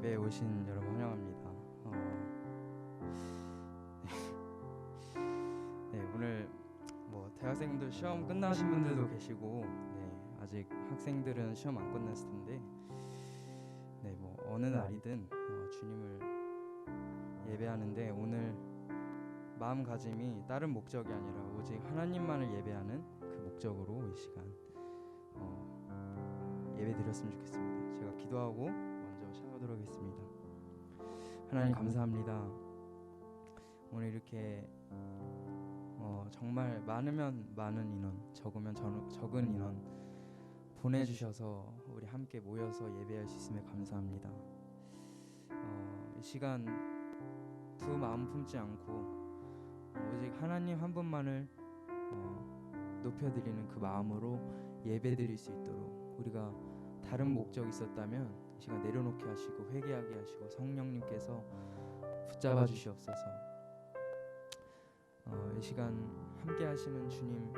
예배에 오신 여러분 환영합니다. 오늘 대학생들 시험 끝나신 분들도 계시고, 아직 학생들은 시험 안 끝났을 텐데, 어느 날이든 주님을 예배하는데 오늘 마음가짐이 다른 목적이 아니라 오직 하나님만을 예배하는 그 목적으로 이 시간 예배 드렸으면 좋겠습니다. 제가 기도하고 먼저 시작하도록 하겠습니다. 하나님 감사합니다. 오늘 이렇게 정말 많으면 많은 인원, 적으면 적은 인원 보내주셔서 우리 함께 모여서 예배할 수 있음에 감사합니다. 이 시간 두 마음 품지 않고 오직 하나님 한 분만을 높여드리는 그 마음으로 예배드릴 수 있도록, 우리가 다른 목적이 있었다면 이 시간 내려놓게 하시고 회개하게 하시고 성령님께서 붙잡아 주시옵소서. 이 시간 함께 하시는 주님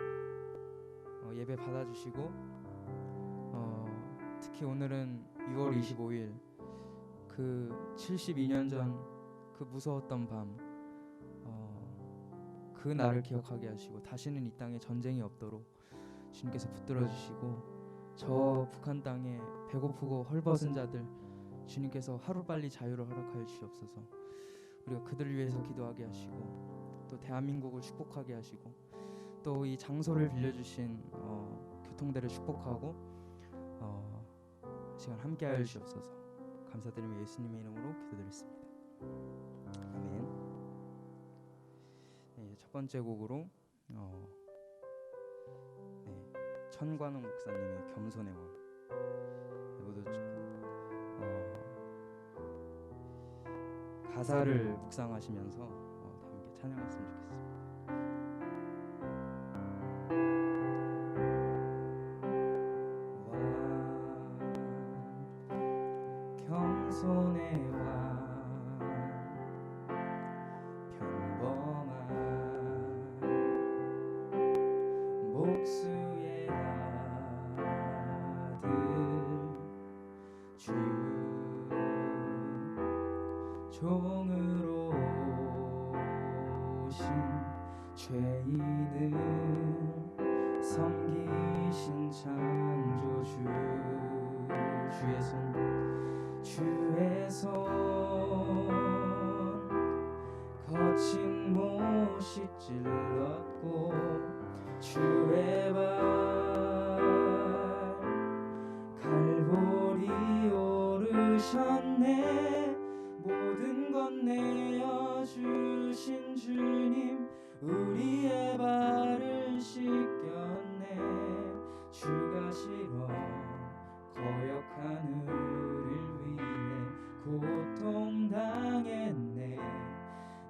예배 받아주시고, 특히 오늘은 6월 25일 그 72년 전 그 무서웠던 밤, 그 날을 기억하게 하시고 다시는 이 땅에 전쟁이 없도록 주님께서 붙들어 주시고, 저 북한 땅에 배고프고 헐벗은 자들 주님께서 하루빨리 자유를 허락하여 주시옵소서. 우리가 그들을 위해서 기도하게 하시고, 또 대한민국을 축복하게 하시고, 또 이 장소를 빌려주신 교통대를 축복하고 시간 함께하여 주시옵소서. 감사드리며 예수님의 이름으로 기도드렸습니다. 아멘. 첫 번째 곡으로 천관웅 목사님의 겸손의 왕, 모두 가사를 묵상하시면서 다 함께 찬양했으면 좋겠습니다. 겸손의 왕, 평범한 목수의 아들, 주 종으로 오신 죄인을 섬기신 창조주, 주의 손 거친 못이 찔렀고, 주의 발 갈보리 오르셨네. 모든 것 내어주신 주님, 우리의 발을 씻겼네. 주가 싫어 거역한 우리를 위해 고통당했네.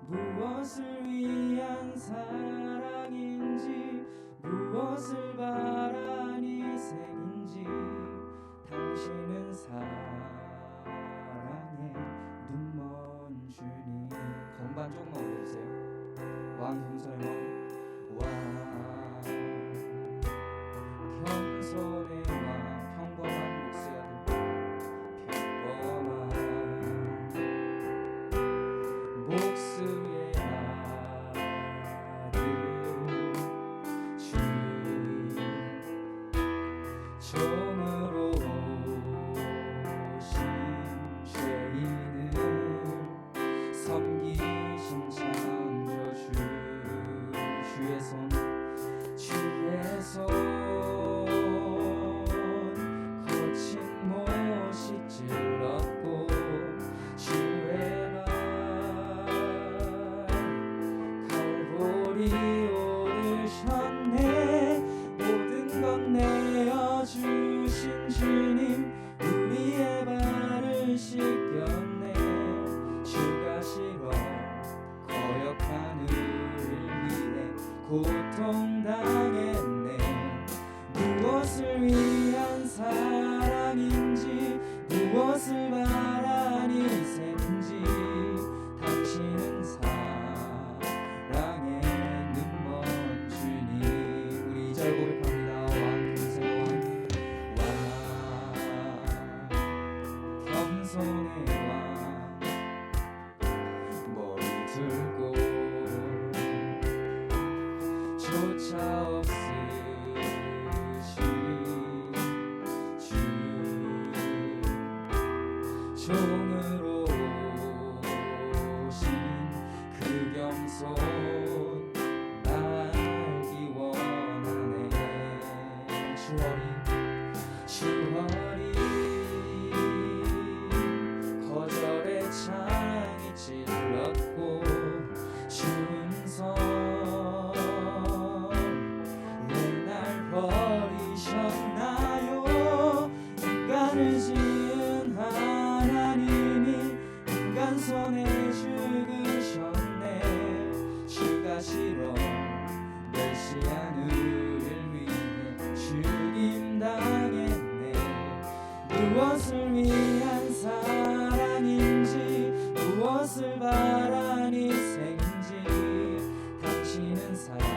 무엇을 위한 사랑인지, 무엇을 바란 희생인지, 당신은 사랑해 손에 왕 머리들고 조차 없으신 주 종으로 오신 그 겸손 알기 원하네. 주어리 거절의 창이 찔렀고 준성 왜 날 버리셨나요? 인간을 지은 하나님이 인간 손에 죽으셨네. 주가 싫어 멸시한 우리를 위해 죽임 당했네. 무엇을 위한 사랑인지 무엇을 바란 희생인지 당신은 사랑의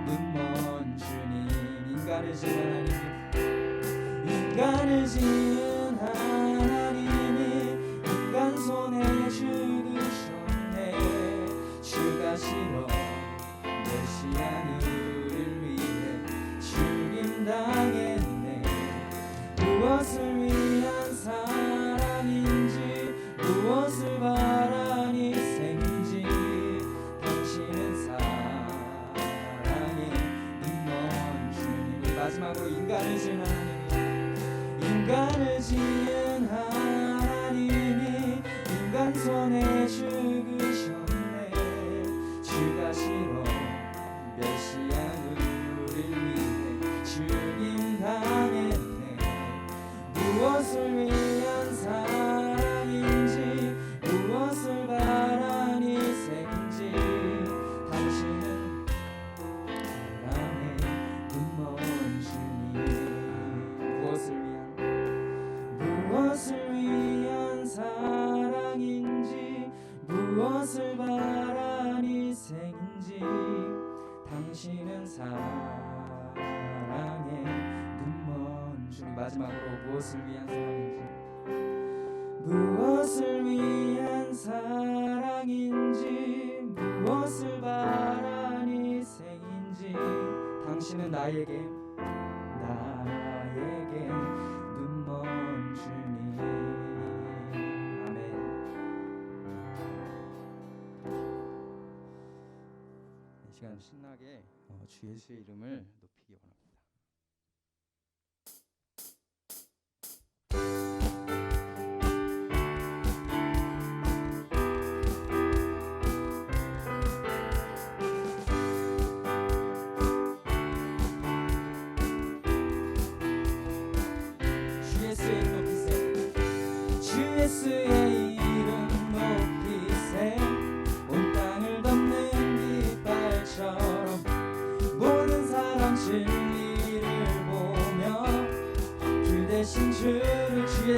눈먼 주님. 인간을 지은 하나님이 인간 손에 죽으셨네. 주가 싫어 멸시한 우리를 위해 죽임 당했네. 무엇을 위한 사랑인지 무엇을 바란 희생인지 당신은 사랑의 눈먼 주님. 마지막으로 인간을 지은 하나님이 인간 손에 죽으셨네. 주가 싫어 멸시한 우리를 위해 죽임 당했네. 무엇을 위한 사랑인지 무엇을 바란 희생인지 당신은 사랑의 눈먼 주님. 무엇을 위한 사랑인지 무엇을 바란 희생인지 당신은 사랑의 눈먼 주님. 마지막으로 무엇을 위한 사랑인지 무엇을 바란 희생인지 당신은 나에게 눈먼 주님. 아멘. 이 시간 신나게 주 예수의 이름을 높이기 원합니다. 예수의 이름 높이세. 온 땅을 덮는 깃발처럼 모든 사람 진리를 보며 주 대신 주를 주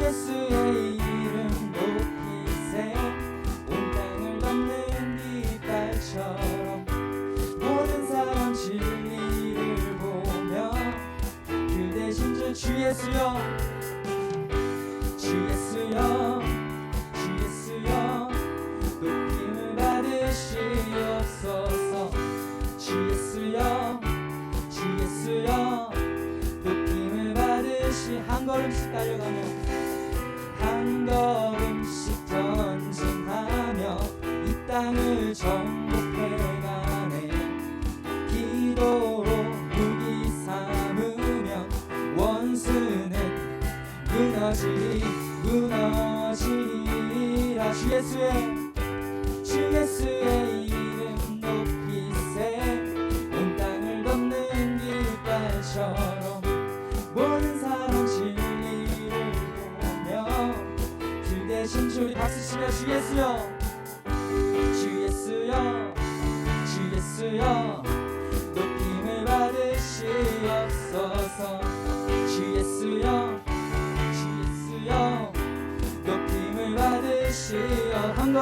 예수의 이름 높이세. 온 땅을 덮는 깃발처럼 모든 사람 진리를 보며 주 대신 주 예수여 높임을 받으시옵소서. 주 예수여 높임을 받으시. 한 걸음씩 달려가며 한 걸음씩 전진하며 이 땅을 정복해가네. 기도로 무기 삼으면 원수는 무너지리라. 주 예수의 이름 높이세. 온 땅을 덮는 깃발처럼 모든 사람 진리를 보며 주 대신 주리 박수치며 주 예수여 높임을 받으시옵소서. 주 예수여 높임을 받으시어. 한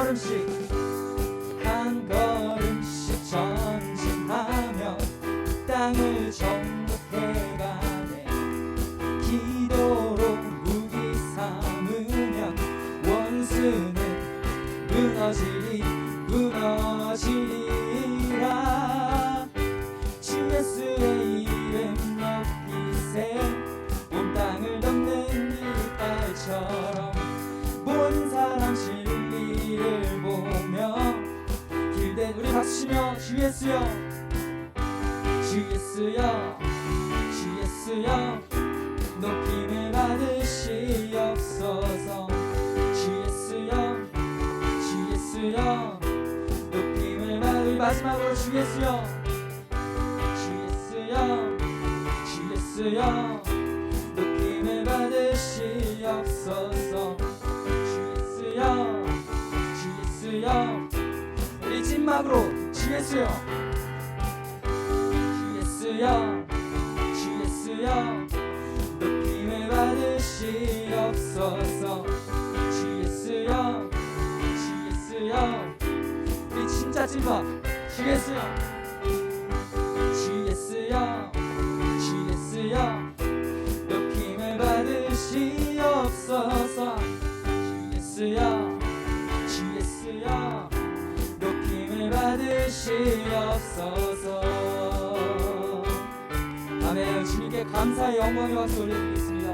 걸음씩 전진하며 땅을 정복해가네. 예수여 주 예수여 주 예수여 높임을 받으시옵소서 주 예수여 주 예수여 높임을 받으 마지막으로 주 예수여 주 예수여 주 예수여 높임을 받으시옵소서 주 예수여 주 예수여 우리 찐막으로 주 예수여 주 예수여 주 예수여 높임을 받으시옵소서 주 예수여 주 예수여 우리 진짜 찐막 주 예수여 주 예수여 주 예수여 높임을 받으시옵소서 주 예수여 주 예수여 높임을 받으시옵소서. 아멘. 주님께 감사의 영광의 박수 올려드리겠습니다.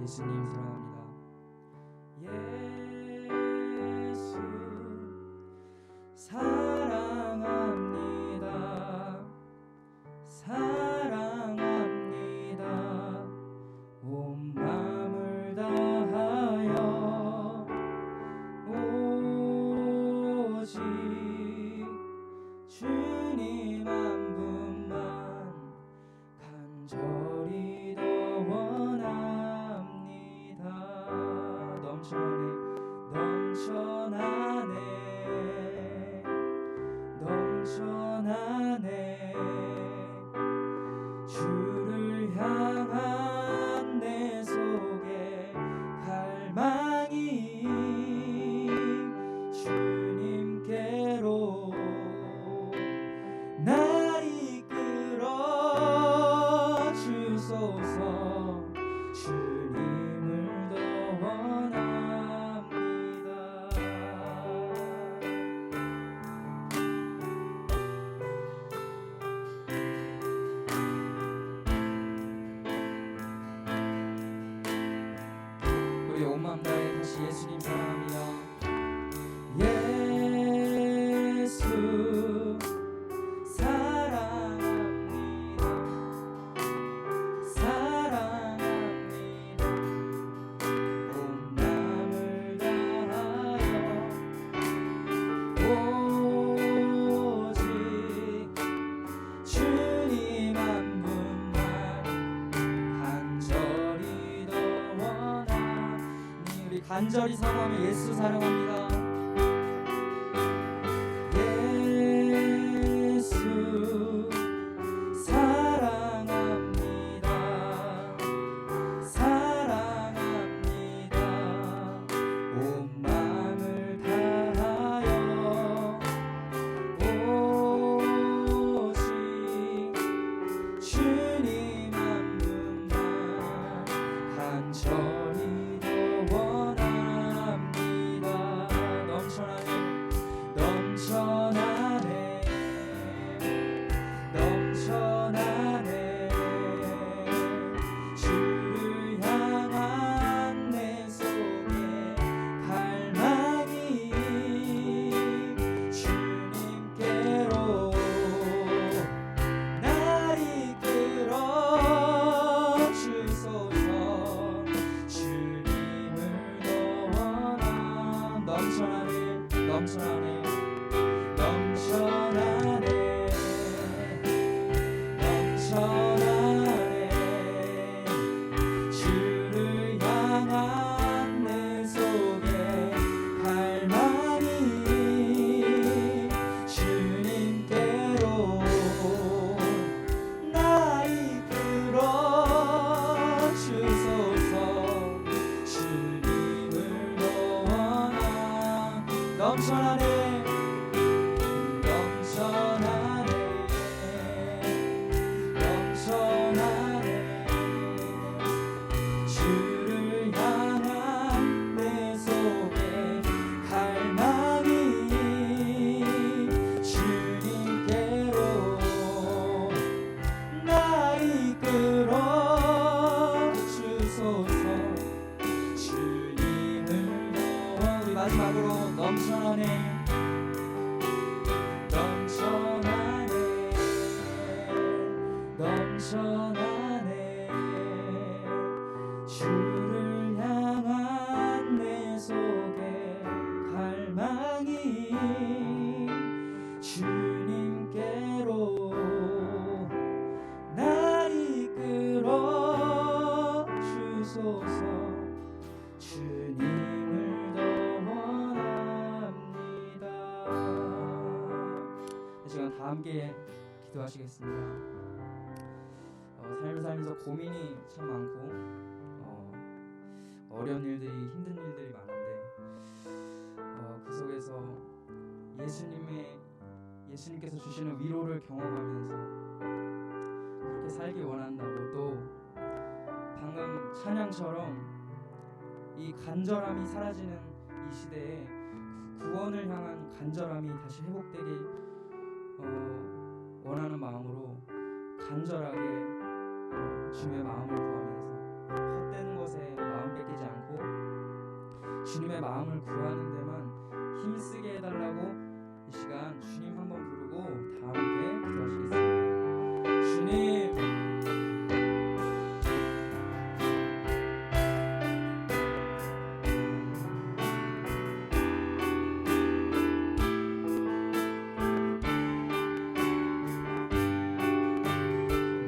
예수님 사랑합니다. 예수 사랑합니다. 사랑합니다. 온 마음을 다하여 오직 주님 한 분만 간절히 더 원합니다. 넘쳐나네 주를 향한 내 속에 갈망이 주님께로 날 이끌어 주소서 주님을 더 원합니다. 우리 온 마음 다해 다시 예수님 사랑합니다. 예수 사랑합니다. 사랑합니다. 온 마음을 다하여 오직 주님 한 분만 간절히 더 원하니 우리 간절히 사랑하며 예수 사랑합니다. 예수 사랑합니다. 사랑합니다. 온 마음을 다하여 오직 주님 한 분만 간절히 더 원합니다. 넘쳐나네. 주를 향한 내 속에 갈망이 주님께로 날 이끌어 주소서. 주님을 더 원합니다. 이 시간 다 함께 기도하시겠습니다. 삶을 살면서 고민이 참 많고 어려운 일들이, 힘든 일들이 많은데 그 속에서 예수님께서 주시는 위로를 경험하면서 그렇게 살기 원한다고, 또 방금 찬양처럼 이 간절함이 사라지는 이 시대에 구원을 향한 간절함이 다시 회복되길 원하는 마음으로 간절하게 주님의 마음을 구하면서 헛된 것에 마음 뺏기지 않고 주님의 마음을 구하는 데만 힘쓰게 해달라고 이 시간 주님 한번 부르고 다 함께 기도하시겠습니다. 주님,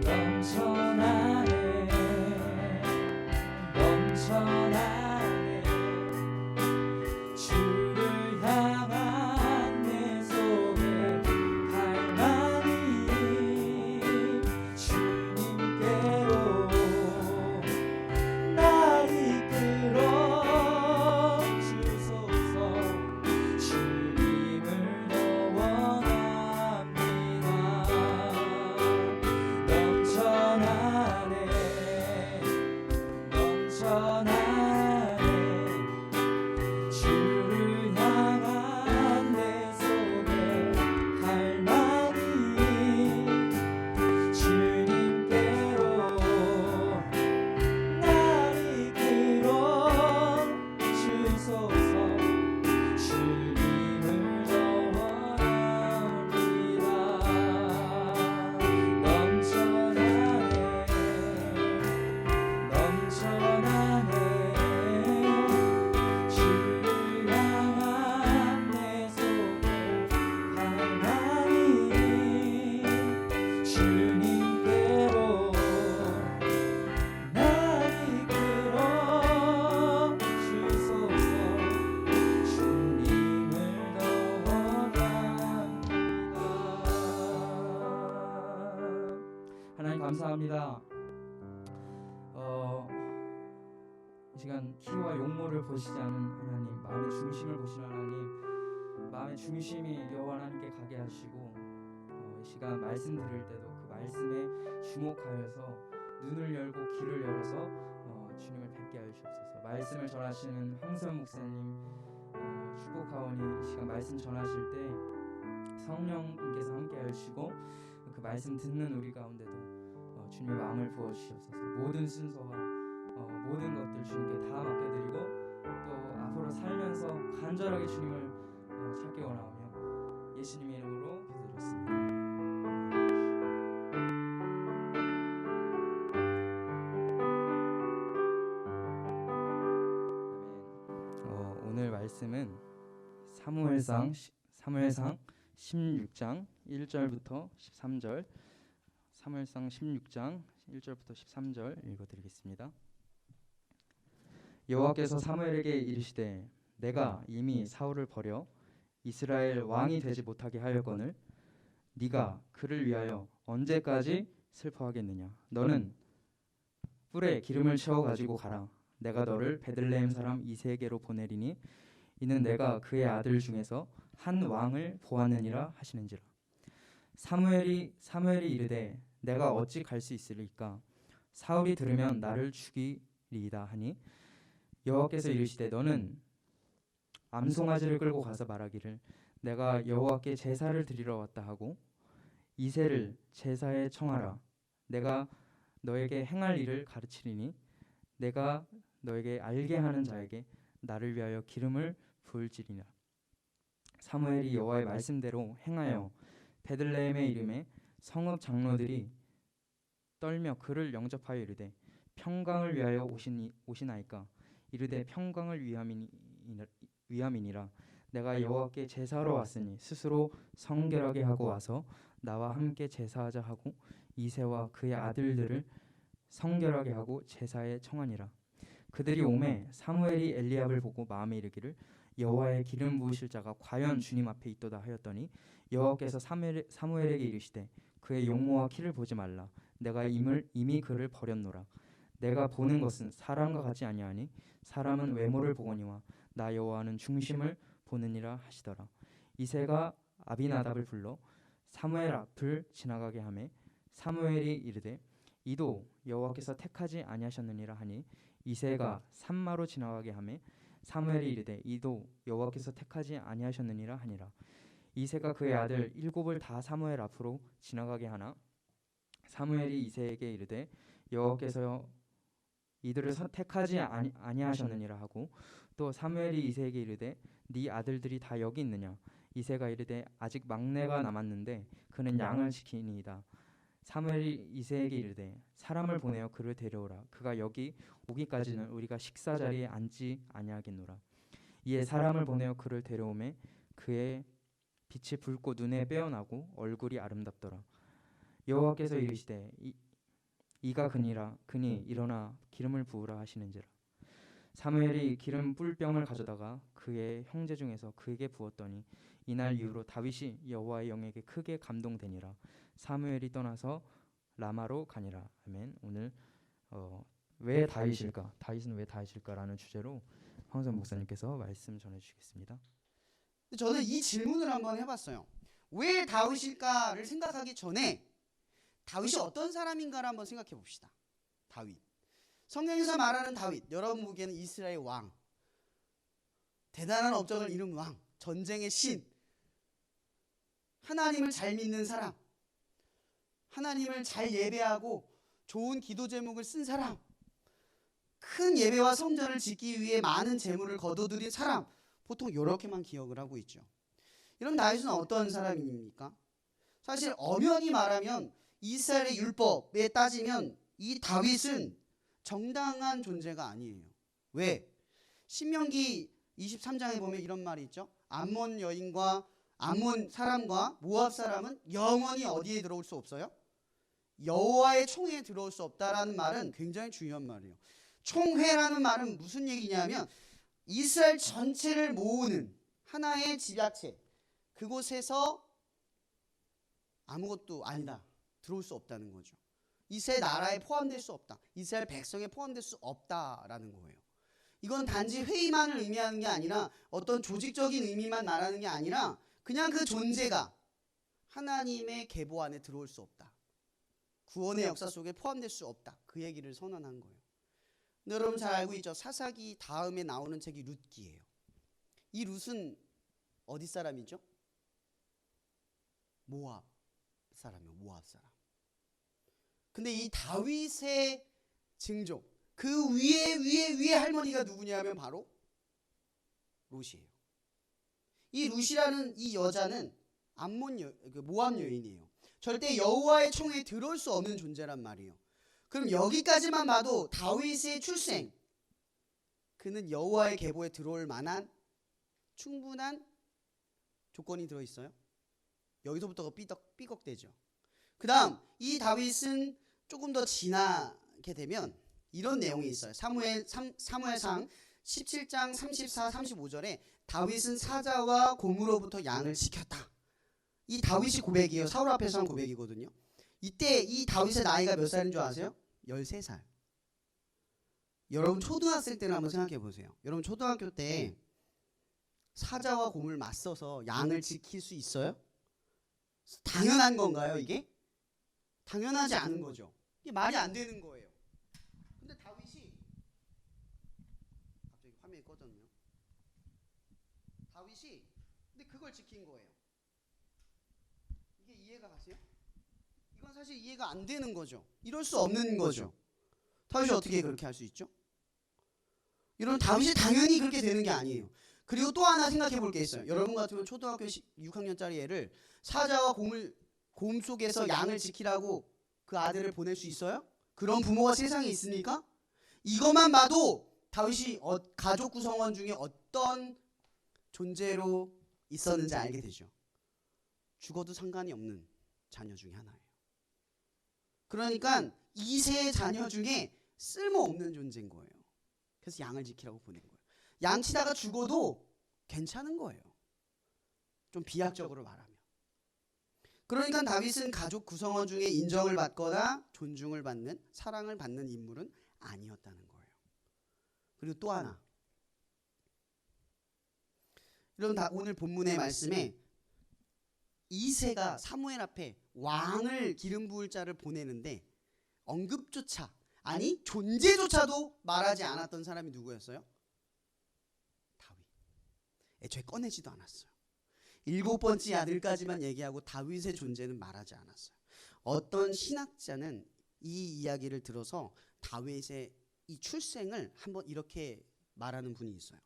넘쳐나네. 주를 향한 내 속에 갈망이 주님께로 날 이끌어 주소서. 주님을 더 원합니다. 넘쳐나네. 주를 향한 내 속에 갈망이 주님께로 날 이끌어 주소서. 주님을 더 원합니다. 넘쳐나네. 주를 향한 내 속에 갈망이 주님께로 날 이끌어 주소서. 주님을 더 원합니다. 하나님 감사합니다. 이 시간 키와 용모를 보시지 않은 하나님, 마음의 중심을 보시는 하나님, 마음의 중심이 여호와 하나님께 가게 하시고 이 시간 말씀 들을 때도 그 말씀에 주목하여서 눈을 열고 귀를 열어서 주님을 뵙게 하여 주옵소서. 말씀을 전하시는 황선 목사님 축복하오니 이 시간 말씀 전하실 때 성령님께서 함께 하여 주시고 그 말씀 듣는 우리 가운데도 주님의 마음을 부어 주시옵소서. 모든 순서와 모든 것들 주님께 다 맡겨드리고 또 앞으로 살면서 간절하게 주님을 찾기 원하오며 예수님의 이름으로 기도드렸습니다. 아멘. 오늘 말씀은 사무엘상 16장 1절부터 13절, 사무엘상 16장 1절부터 13절 읽어드리겠습니다. 여호와께서 사무엘에게 이르시되 내가 이미 사울을 버려 이스라엘 왕이 되지 못하게 하였거늘 네가 그를 위하여 언제까지 슬퍼하겠느냐. 너는 뿔에 기름을 채워 가지고 가라. 내가 너를 베들레헴 사람 이새에게로 보내리니 이는 내가 그의 아들 중에서 한 왕을 보았느니라 하시는지라. 사무엘이 이르되 내가 어찌 갈 수 있으리까. 사울이 들으면 나를 죽이리이다 하니 여호와께서 이르시되 너는 암송아지를 끌고 가서 말하기를 내가 여호와께 제사를 드리러 왔다 하고 이새를 제사에 청하라. 내가 너에게 행할 일을 가르치리니 내가 너에게 알게 하는 자에게 나를 위하여 기름을 부을지니라. 사무엘이 여호와의 말씀대로 행하여 베들레헴의 이름에 성읍 장로들이 떨며 그를 영접하여 이르되 평강을 위하여 오시나이까 이르되 평강을 위함이니라. 내가 여호와께 제사하러 왔으니 스스로 성결하게 하고 와서 나와 함께 제사하자 하고 이새와 그의 아들들을 성결하게 하고 제사에 청하니라. 그들이 오매 사무엘이 엘리압을 보고 마음에 이르기를 여호와의 기름 부으실 자가 과연 주님 앞에 있도다 하였더니 여호와께서 사무엘에게 이르시되 그의 용모와 키를 보지 말라. 내가 이미 그를 버렸노라. 내가 보는 것은 사람과 같지 아니하니 사람은 외모를 보거니와 나 여호와는 중심을 보느니라 하시더라. 이새가 아비나답을 불러 사무엘 앞을 지나가게 하매 사무엘이 이르되 이도 여호와께서 택하지 아니하셨느니라 하니 이새가 산마로 지나가게 하매 사무엘이 이르되 이도 여호와께서 택하지 아니하셨느니라 하니라. 이새가 그의 아들 7을 다 사무엘 앞으로 지나가게 하나 사무엘이 이새에게 이르되 여호와께서 이들을 택하지 아니하셨느니라 하고 또 사무엘이 이새에게 이르되 네 아들들이 다 여기 있느냐. 이새가 이르되 아직 막내가 남았는데 그는 양을 지키니이다. 사무엘이 이새에게 이르되 사람을 보내어 그를 데려오라. 그가 여기 오기까지는 우리가 식사 자리에 앉지 아니하겠노라. 이에 사람을 보내어 그를 데려오매 그의 빛이 붉고 눈에 빼어나고 얼굴이 아름답더라. 여호와께서 이르시되 이가 그니 일어나 기름을 부으라 하시는지라. 사무엘이 기름 뿔병을 가져다가 그의 형제 중에서 그에게 부었더니 이날 이후로 다윗이 여호와의 영에게 크게 감동되니라. 사무엘이 떠나서 라마로 가니라. 아멘. 오늘 왜 다윗일까? 다윗은 왜 다윗일까라는 주제로 황선 목사님께서 말씀 전해주시겠습니다. 저는 이 질문을 한번 해봤어요. 왜 다윗일까를 생각하기 전에 다윗이 어떤 사람인가를 한번 생각해 봅시다. 다윗. 성경에서 말하는 다윗, 여러분 보기에는 이스라엘 왕, 대단한 업적을 이룬 왕, 전쟁의 신, 하나님을 잘 믿는 사람, 하나님을 잘 예배하고 좋은 기도 제목을 쓴 사람, 큰 예배와 성전을 짓기 위해 많은 재물을 거둬들인 사람, 보통 이렇게만 기억을 하고 있죠. 이런 다윗은 어떤 사람입니까? 사실 엄연히 말하면 이스라엘의 율법에 따지면 이 다윗은 정당한 존재가 아니에요. 왜? 신명기 23장에 보면 이런 말이 있죠. 암몬 여인과 암몬 사람과 모압 사람은 영원히 어디에 들어올 수 없어요? 여호와의 총회에 들어올 수 없다라는 말은 굉장히 중요한 말이에요. 총회라는 말은 무슨 얘기냐면 이스라엘 전체를 모으는 하나의 집약체, 그곳에서 아무것도 아니다, 들어올 수 없다는 거죠. 이스라엘 나라에 포함될 수 없다, 이스라엘 백성에 포함될 수 없다라는 거예요. 이건 단지 회의만을 의미하는 게 아니라 어떤 조직적인 의미만 말하는 게 아니라 그냥 그 존재가 하나님의 계보 안에 들어올 수 없다, 구원의 역사 속에 포함될 수 없다, 그 얘기를 선언한 거예요. 근데 여러분 잘 알고 있죠. 사사기 다음에 나오는 책이 룻기예요. 이 룻은 어디 사람이죠? 모압 사람이에요. 모압 사람. 근데 이 다윗의 증종, 그 위에 할머니가 누구냐면 바로 룻이에요. 이 룻이라는 이 여자는 모압 여인이에요. 절대 여호와의 총회에 들어올 수 없는 존재란 말이에요. 그럼 여기까지만 봐도 다윗의 출생, 그는 여호와의 계보에 들어올 만한 충분한 조건이 들어있어요. 여기서부터가 삐걱대죠. 그 다음 이 다윗은 조금 더 지나게 되면 이런 내용이 있어요. 사무엘상 17장 34, 35절에 다윗은 사자와 곰으로부터 양을 지켰다. 이 다윗이 고백이에요. 사울 앞에서 한 고백이거든요. 이때 이 다윗의 나이가 몇 살인 줄 아세요? 13살. 여러분 초등학생 때를 한번 생각해 보세요. 여러분 초등학교 때 사자와 곰을 맞서서 양을 지킬 수 있어요? 당연한 건가요, 이게? 당연하지 않은 거죠. 이게 말이 안 되는 거예요. 근데 다윗이, 갑자기 화면이 꺼졌네요. 다윗이 근데 그걸 지킨 거예요. 이게 이해가 가세요? 이건 사실 이해가 안 되는 거죠. 이럴 수 없는 거죠. 다윗이 어떻게 그렇게 할 수 있죠? 여러분 다윗이 당연히 그렇게 되는 게 아니에요. 그리고 또 하나 생각해 볼 게 있어요. 여러분 같으면 초등학교 6학년짜리 애를 사자와 곰 속에서 양을 지키라고 그 아들을 보낼 수 있어요? 그런 부모가 세상에 있습니까? 이것만 봐도 다윗이 가족 구성원 중에 어떤 존재로 있었는지 알게 되죠. 죽어도 상관이 없는 자녀 중에 하나예요. 그러니까 2세의 자녀 중에 쓸모없는 존재인 거예요. 그래서 양을 지키라고 보낸 거예요. 양 치다가 죽어도 괜찮은 거예요. 좀 비약적으로 말하면. 그러니까 다윗은 가족 구성원 중에 인정을 받거나 존중을 받는, 사랑을 받는 인물은 아니었다는 거예요. 그리고 또 하나, 여러분 오늘 본문의 말씀에 2세가 사무엘 앞에 왕을 기름 부을 자를 보내는데 언급조차, 아니 존재조차도 말하지 않았던 사람이 누구였어요? 다윗. 애초에 꺼내지도 않았어요. 7번째 아들까지만 얘기하고 다윗의 존재는 말하지 않았어요. 어떤 신학자는 이 이야기를 들어서 다윗의 이 출생을 한번 이렇게 말하는 분이 있어요.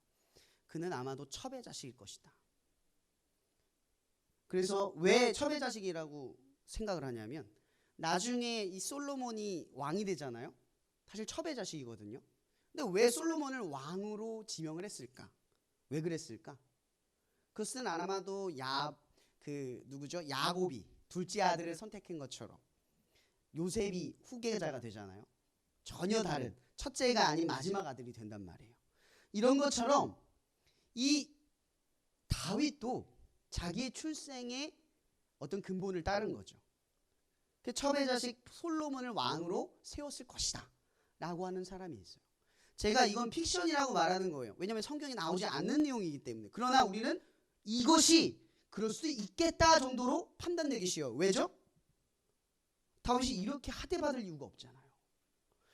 그는 아마도 첩의 자식일 것이다. 그래서 왜 첩의 자식이라고 생각을 하냐면 나중에 이 솔로몬이 왕이 되잖아요. 사실 첩의 자식이거든요. 근데 왜 솔로몬을 왕으로 지명을 했을까? 왜 그랬을까? 그것은 아마도 누구죠? 야곱이 둘째 아들을 선택한 것처럼 요셉이 후계자가 되잖아요. 전혀 다른 첫째가 아닌 마지막 아들이 된단 말이에요. 이런 것처럼 이 다윗도 자기의 출생의 어떤 근본을 따른 거죠. 그 첩의 자식 솔로몬을 왕으로 세웠을 것이다 라고 하는 사람이 있어요. 제가 이건 픽션이라고 말하는 거예요. 왜냐하면 성경에 나오지 않는 내용이기 때문에. 그러나 우리는 이것이 그럴 수도 있겠다 정도로 판단되기 쉬워요. 왜죠? 다윗이 이렇게 하대받을 이유가 없잖아요.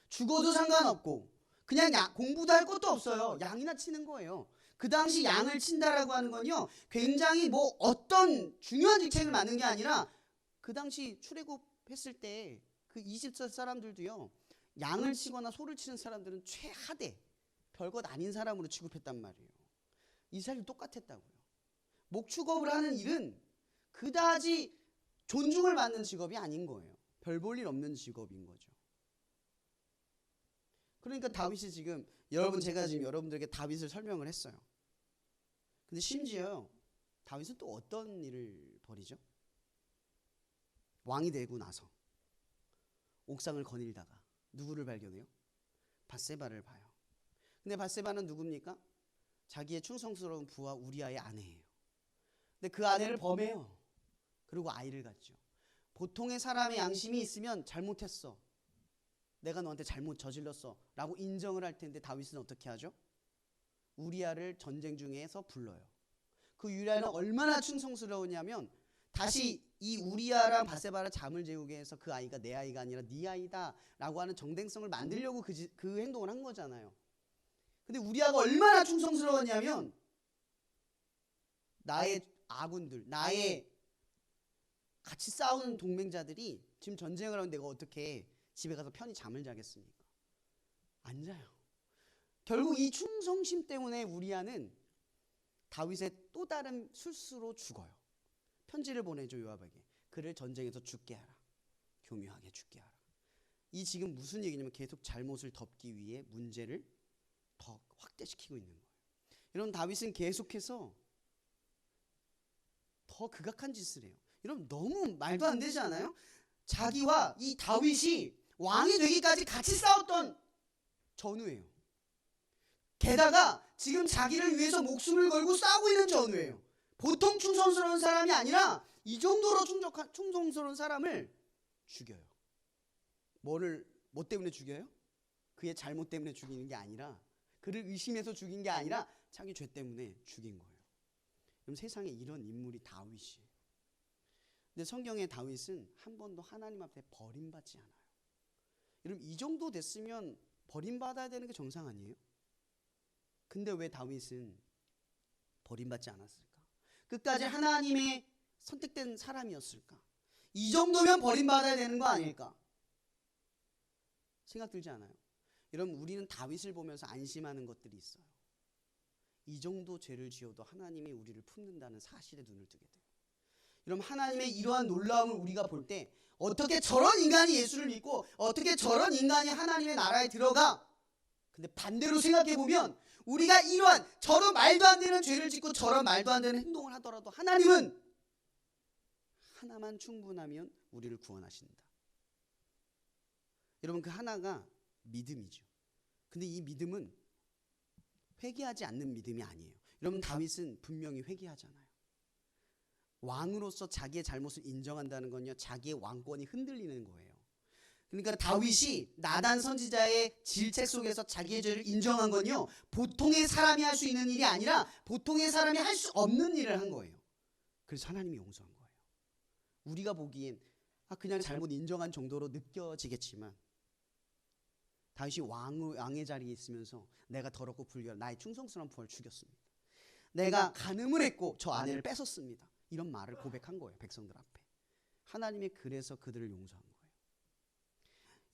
죽어도 상관없고 그냥 공부도 할 것도 없어요. 양이나 치는 거예요. 그 당시 양을 친다라고 하는 건요, 굉장히 뭐 어떤 중요한 직책을 맡는 게 아니라 그 당시 출애굽했을 때 그 이집트 사람들도요, 양을 치거나 소를 치는 사람들은 최하대, 별것 아닌 사람으로 취급했단 말이에요. 이스라엘도 똑같았다고요. 목축업을 하는 일은 그다지 존중을 받는 직업이 아닌 거예요. 별 볼 일 없는 직업인 거죠. 그러니까 다윗이 지금 제가 지금 여러분들에게 다윗을 설명을 했어요. 근데 심지어 다윗은 또 어떤 일을 벌이죠? 왕이 되고 나서 옥상을 거닐다가 누구를 발견해요? 밧세바를 봐요. 근데 밧세바는 누굽니까? 자기의 충성스러운 부하 우리아의 아내예요. 근데 그 아내를 범해요. 그리고 아이를 갖죠. 보통의 사람의 양심이 있으면 잘못했어, 내가 너한테 잘못 저질렀어 라고 인정을 할 텐데 다윗은 어떻게 하죠? 우리아를 전쟁 중에서 불러요. 그 우리아는 얼마나 충성스러우냐면 다시 이 우리아랑 밧세바를 잠을 재우게 해서 그 아이가 내 아이가 아니라 네 아이다 라고 하는 정당성을 만들려고 그 행동을 한 거잖아요. 근데 우리아가 얼마나 충성스러웠냐면 나의 아군들, 나의 같이 싸우는 동맹자들이 지금 전쟁을 하면 내가 어떻게 집에 가서 편히 잠을 자겠습니까? 안 자요. 결국 이 충성심 때문에 우리아는 다윗의 또 다른 술수로 죽어요. 편지를 보내죠, 요압에게. 그를 전쟁에서 죽게 하라. 교묘하게 죽게 하라. 이 지금 무슨 얘기냐면 계속 잘못을 덮기 위해 문제를 더 확대시키고 있는 거예요. 여러분, 다윗은 계속해서 더 극악한 짓을 해요. 여러분, 너무 말도 안 되지 않아요? 자기와 이 다윗이 왕이 되기까지 같이 싸웠던 전우예요. 게다가 지금 자기를 위해서 목숨을 걸고 싸우고 있는 전우예요. 보통 충성스러운 사람이 아니라 이 정도로 충성스러운 사람을 죽여요. 뭐 때문에 죽여요? 그의 잘못 때문에 죽이는 게 아니라, 그를 의심해서 죽인 게 아니라 자기 죄 때문에 죽인 거예요. 그럼 세상에 이런 인물이 다윗이에요. 근데 성경의 다윗은 한 번도 하나님 앞에 버림받지 않아요. 여러분, 이 정도 됐으면 버림받아야 되는 게 정상 아니에요? 근데 왜 다윗은 버림받지 않았을까? 끝까지 하나님의 선택된 사람이었을까? 이 정도면 버림받아야 되는 거 아닐까? 생각 들지 않아요? 여러분, 우리는 다윗을 보면서 안심하는 것들이 있어요. 이 정도 죄를 지어도 하나님이 우리를 품는다는 사실에 눈을 뜨게 돼요. 여러분 하나님의 이러한 놀라움을 우리가 볼 때 어떻게 저런 인간이 예수를 믿고 어떻게 저런 인간이 하나님의 나라에 들어가? 근데 반대로 생각해 보면 우리가 이러한 저런 말도 안 되는 죄를 짓고 저런 말도 안 되는 행동을 하더라도 하나님은 하나만 충분하면 우리를 구원하신다. 여러분 그 하나가 믿음이죠. 근데 이 믿음은 회개하지 않는 믿음이 아니에요. 여러분 다윗은 분명히 회개하잖아요. 왕으로서 자기의 잘못을 인정한다는 건요, 자기의 왕권이 흔들리는 거예요. 그러니까 다윗이 나단 선지자의 질책 속에서 자기의 죄를 인정한 건요, 보통의 사람이 할 수 있는 일이 아니라 보통의 사람이 할 수 없는 일을 한 거예요. 그래서 하나님이 용서한 거예요. 우리가 보기엔 그냥 잘못 인정한 정도로 느껴지겠지만 다윗이 왕의 자리에 있으면서 내가 더럽고 불결한 나의 충성스러운 부하를 죽였습니다. 내가 간음을 했고 저 아내를 뺏었습니다. 이런 말을 고백한 거예요. 백성들 앞에. 하나님이 그래서 그들을 용서한 거예요.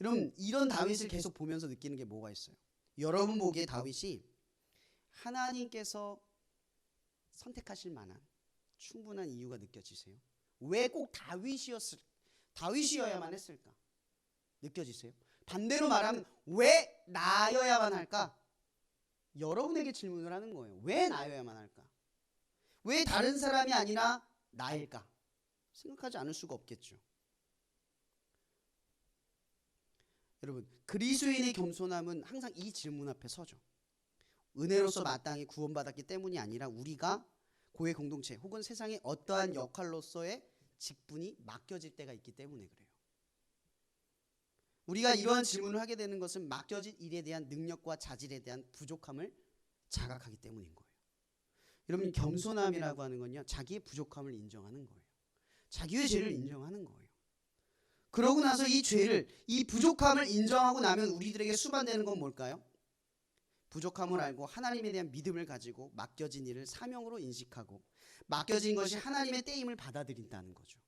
여러분 이런 다윗을 계속 보면서 느끼는 게 뭐가 있어요? 여러분 보기에 다윗이 하나님께서 선택하실 만한 충분한 이유가 느껴지세요? 왜 꼭 다윗이어야만 했을까? 느껴지세요? 반대로 말하면 왜 나여야만 할까? 여러분에게 질문을 하는 거예요. 왜 나여야만 할까? 왜 다른 사람이 아니라 나일까? 생각하지 않을 수가 없겠죠. 여러분 그리스도인의 겸손함은 항상 이 질문 앞에 서죠. 은혜로서 마땅히 구원받았기 때문이 아니라 우리가 교회 공동체 혹은 세상의 어떠한 역할로서의 직분이 맡겨질 때가 있기 때문에 그래요. 우리가 이러한 질문을 하게 되는 것은 맡겨진 일에 대한 능력과 자질에 대한 부족함을 자각하기 때문인 거예요. 여러분 겸손함이라고 하는 건요, 자기의 부족함을 인정하는 거예요. 자기의 죄를 인정하는 거예요. 그러고 나서 이 죄를, 이 부족함을 인정하고 나면 우리들에게 수반되는 건 뭘까요? 부족함을 알고 하나님에 대한 믿음을 가지고 맡겨진 일을 사명으로 인식하고 맡겨진 것이 하나님의 때임을 받아들인다는 거죠.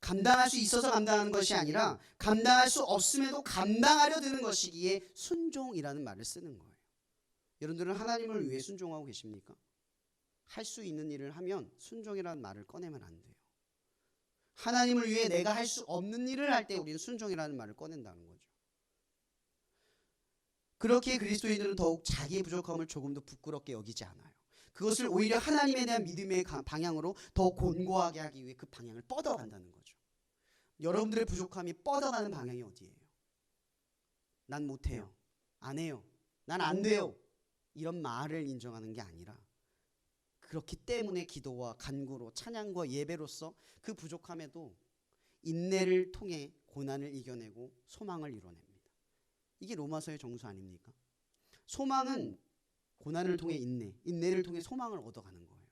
감당할 수 있어서 감당하는 것이 아니라 감당할 수 없음에도 감당하려 드는 것이기에 순종이라는 말을 쓰는 거예요. 여러분들은 하나님을 위해 순종하고 계십니까? 할 수 있는 일을 하면 순종이라는 말을 꺼내면 안 돼요. 하나님을 위해 내가 할 수 없는 일을 할 때 우리는 순종이라는 말을 꺼낸다는 거죠. 그렇게 그리스도인들은 더욱 자기의 부족함을 조금 더 부끄럽게 여기지 않아요. 그것을 오히려 하나님에 대한 믿음의 방향으로 더 곤고하게 하기 위해 그 방향을 뻗어간다는 거죠. 여러분들의 부족함이 뻗어가는 방향이 어디예요? 난 못해요. 안 해요. 난 안 돼요. 이런 말을 인정하는 게 아니라 그렇기 때문에 기도와 간구로 찬양과 예배로서 그 부족함에도 인내를 통해 고난을 이겨내고 소망을 이뤄냅니다. 이게 로마서의 정수 아닙니까? 소망은 고난을 통해 인내를 통해 소망을 얻어가는 거예요.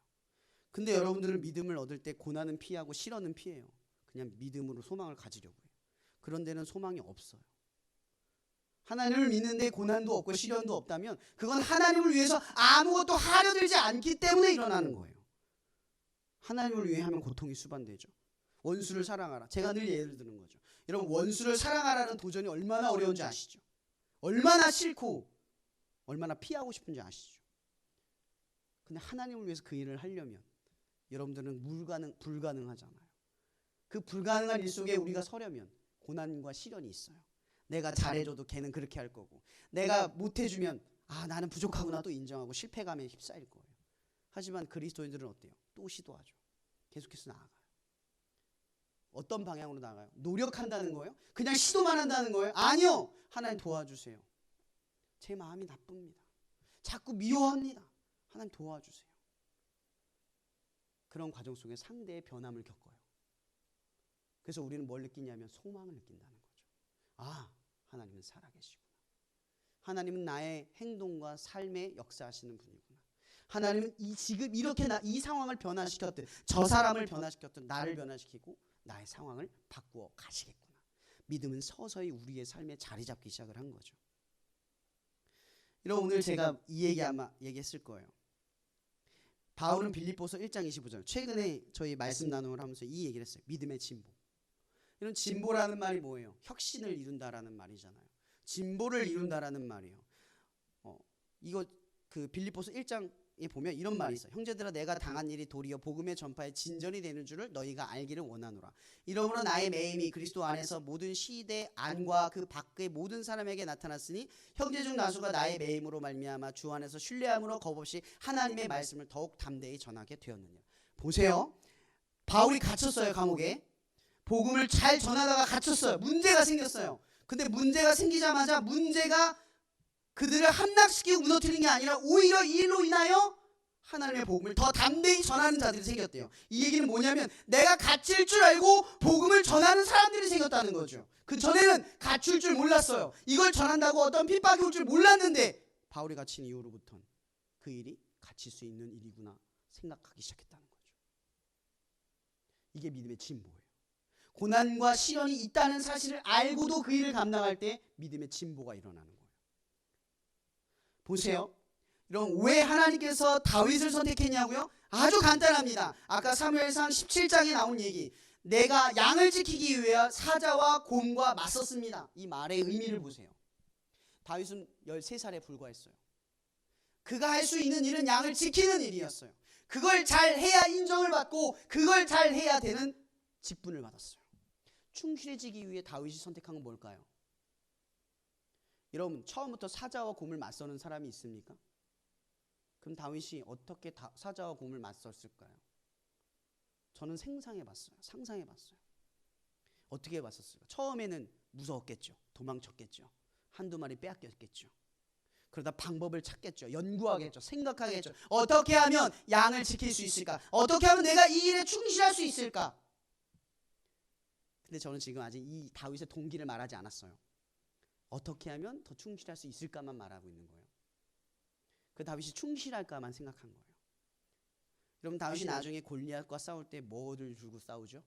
근데 여러분들은 믿음을 얻을 때 고난은 피하고 실현은 피해요. 그냥 믿음으로 소망을 가지려고 해요. 그런 데는 소망이 없어요. 하나님을 믿는데 고난도 없고 시련도 없다면 그건 하나님을 위해서 아무것도 하려 들지 않기 때문에 일어나는 거예요. 하나님을 위해 하면 고통이 수반되죠. 원수를 사랑하라. 제가 늘 예를 드는 거죠. 여러분 원수를 사랑하라는 도전이 얼마나 어려운지 아시죠? 얼마나 싫고 얼마나 피하고 싶은지 아시죠? 근데 하나님을 위해서 그 일을 하려면 여러분들은 불가능하잖아요. 그 불가능한 일 속에 우리가 서려면 고난과 시련이 있어요. 내가 잘해줘도 걔는 그렇게 할 거고 내가 못해주면 나는 부족하구나 또 인정하고 실패감에 휩싸일 거예요. 하지만 그리스도인들은 어때요? 또 시도하죠. 계속해서 나아가요. 어떤 방향으로 나가요? 노력한다는 거예요? 그냥 시도만 한다는 거예요? 아니요. 하나님 도와주세요. 제 마음이 나쁩니다. 자꾸 미워합니다. 하나님 도와주세요. 그런 과정 속에 상대의 변함을 겪어요. 그래서 우리는 뭘 느끼냐면 소망을 느낀다는 거죠. 하나님은 살아계시구나. 하나님은 나의 행동과 삶에 역사하시는 분이구나. 하나님은 지금 이렇게 이 상황을 변화시켰든 저 사람을 변화시켰든 나를 변화시키고 나의 상황을 바꾸어 가시겠구나. 믿음은 서서히 우리의 삶에 자리 잡기 시작을 한 거죠. 오늘 제가 이 얘기 아마 얘기했을 거예요. 바울은 빌립보서 1장 25절 최근에 저희 말씀 나눔을 하면서 이 얘기를 했어요. 믿음의 진보. 이런 진보라는 말이 뭐예요? 혁신을 이룬다라는 말이잖아요. 진보를 이룬다라는 말이에요. 이거 그 빌립보서 1장 보면 이런 말이 있어요. 형제들아 내가 당한 일이 도리어 복음의 전파에 진전이 되는 줄을 너희가 알기를 원하노라. 이러므로 나의 매임이 그리스도 안에서 모든 시대 안과 그 밖의 모든 사람에게 나타났으니 형제 중 다수가 나의 매임으로 말미암아 주 안에서 신뢰함으로 겁없이 하나님의 말씀을 더욱 담대히 전하게 되었느니라. 보세요. 바울이 갇혔어요. 감옥에. 복음을 잘 전하다가 갇혔어요. 문제가 생겼어요. 근데 문제가 생기자마자 문제가 그들을 함락시키고 무너뜨리는 게 아니라 오히려 이 일로 인하여 하나님의 복음을 더 담대히 전하는 자들이 생겼대요. 이 얘기는 뭐냐면 내가 갇힐 줄 알고 복음을 전하는 사람들이 생겼다는 거죠. 그 전에는 갇힐 줄 몰랐어요. 이걸 전한다고 어떤 핍박이 올 줄 몰랐는데 바울이 갇힌 이후로부터는 그 일이 갇힐 수 있는 일이구나 생각하기 시작했다는 거죠. 이게 믿음의 진보예요. 고난과 시련이 있다는 사실을 알고도 그 일을 감당할 때 믿음의 진보가 일어나는 거예요. 보세요. 여러분 왜 하나님께서 다윗을 선택했냐고요? 아주 간단합니다. 아까 사무엘상 17장에 나온 얘기. 내가 양을 지키기 위해 사자와 곰과 맞섰습니다. 이 말의 의미를 보세요. 다윗은 13살에 불과했어요. 그가 할 수 있는 일은 양을 지키는 일이었어요. 그걸 잘 해야 인정을 받고 그걸 잘 해야 되는 직분을 받았어요. 충실해지기 위해 다윗이 선택한 건 뭘까요? 여러분 처음부터 사자와 곰을 맞서는 사람이 있습니까? 그럼 다윗이 어떻게 사자와 곰을 맞섰을까요? 저는 상상해봤어요. 어떻게 맞섰을까? 처음에는 무서웠겠죠. 도망쳤겠죠. 한두 마리 빼앗겼겠죠. 그러다 방법을 찾겠죠. 연구하겠죠. 생각하겠죠. 어떻게 하면 양을 지킬 수 있을까? 어떻게 하면 내가 이 일에 충실할 수 있을까? 근데 저는 지금 아직 이 다윗의 동기를 말하지 않았어요. 어떻게 하면 더 충실할 수 있을까만 말하고 있는 거예요. 그 다윗이 충실할까만 생각한 거예요. 여러분 다윗이 나중에 골리앗과 싸울 때 뭐를 두고 싸우죠?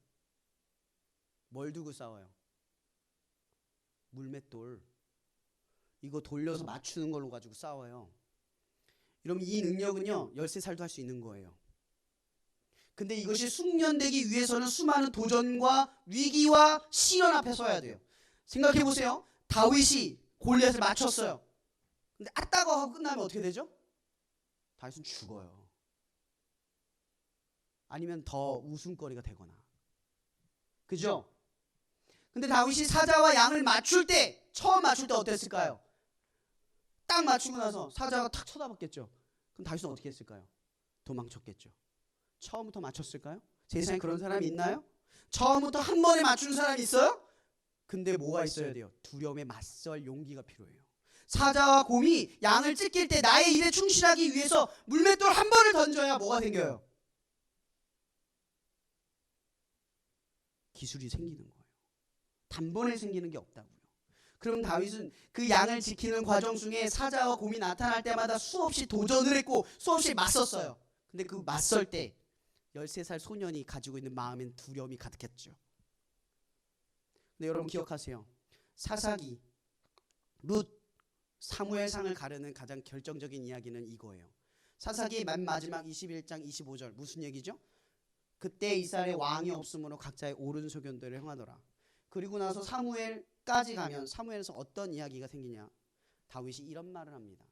뭘 두고 싸워요? 물맷돌. 이거 돌려서 맞추는 걸로 가지고 싸워요. 여러분 이 능력은요 13살도 할 수 있는 거예요. 근데 이것이 숙련되기 위해서는 수많은 도전과 위기와 시련 앞에 서야 돼요. 생각해 보세요. 다윗이 골리앗을 맞췄어요. 근데 아따고 하고 끝나면 어떻게 되죠? 다윗은 죽어요. 아니면 더 웃음거리가 되거나. 그죠? 근데 다윗이 사자와 양을 맞출 때 처음 맞출 때 어땠을까요? 딱 맞추고 나서 사자가 탁 쳐다봤겠죠. 그럼 다윗은 어떻게 했을까요? 도망쳤겠죠. 처음부터 맞췄을까요? 세상에 그런 사람이 있나요? 처음부터 한 번에 맞추는 사람이 있어요? 근데 뭐가 있어야 돼요? 두려움에 맞설 용기가 필요해요. 사자와 곰이 양을 찢길 때 나의 일에 충실하기 위해서 물맷돌 한 번을 던져야 뭐가 생겨요? 기술이 생기는 거예요. 단번에 생기는 게 없다고요. 그럼 다윗은 그 양을 지키는 과정 중에 사자와 곰이 나타날 때마다 수없이 도전을 했고 수없이 맞섰어요. 근데 그 맞설 때 13살 소년이 가지고 있는 마음엔 두려움이 가득했죠. 근데 여러분 기억하세요. 사사기, 룻, 사무엘상을 가르는 가장 결정적인 이야기는 이거예요. 사사기 맨 마지막 21장 25절 무슨 얘기죠? 그때 이스라엘에 왕이 없으므로 각자의 옳은 소견대로 행하더라. 그리고 나서 사무엘까지 가면 사무엘에서 어떤 이야기가 생기냐? 다윗이 이런 말을 합니다.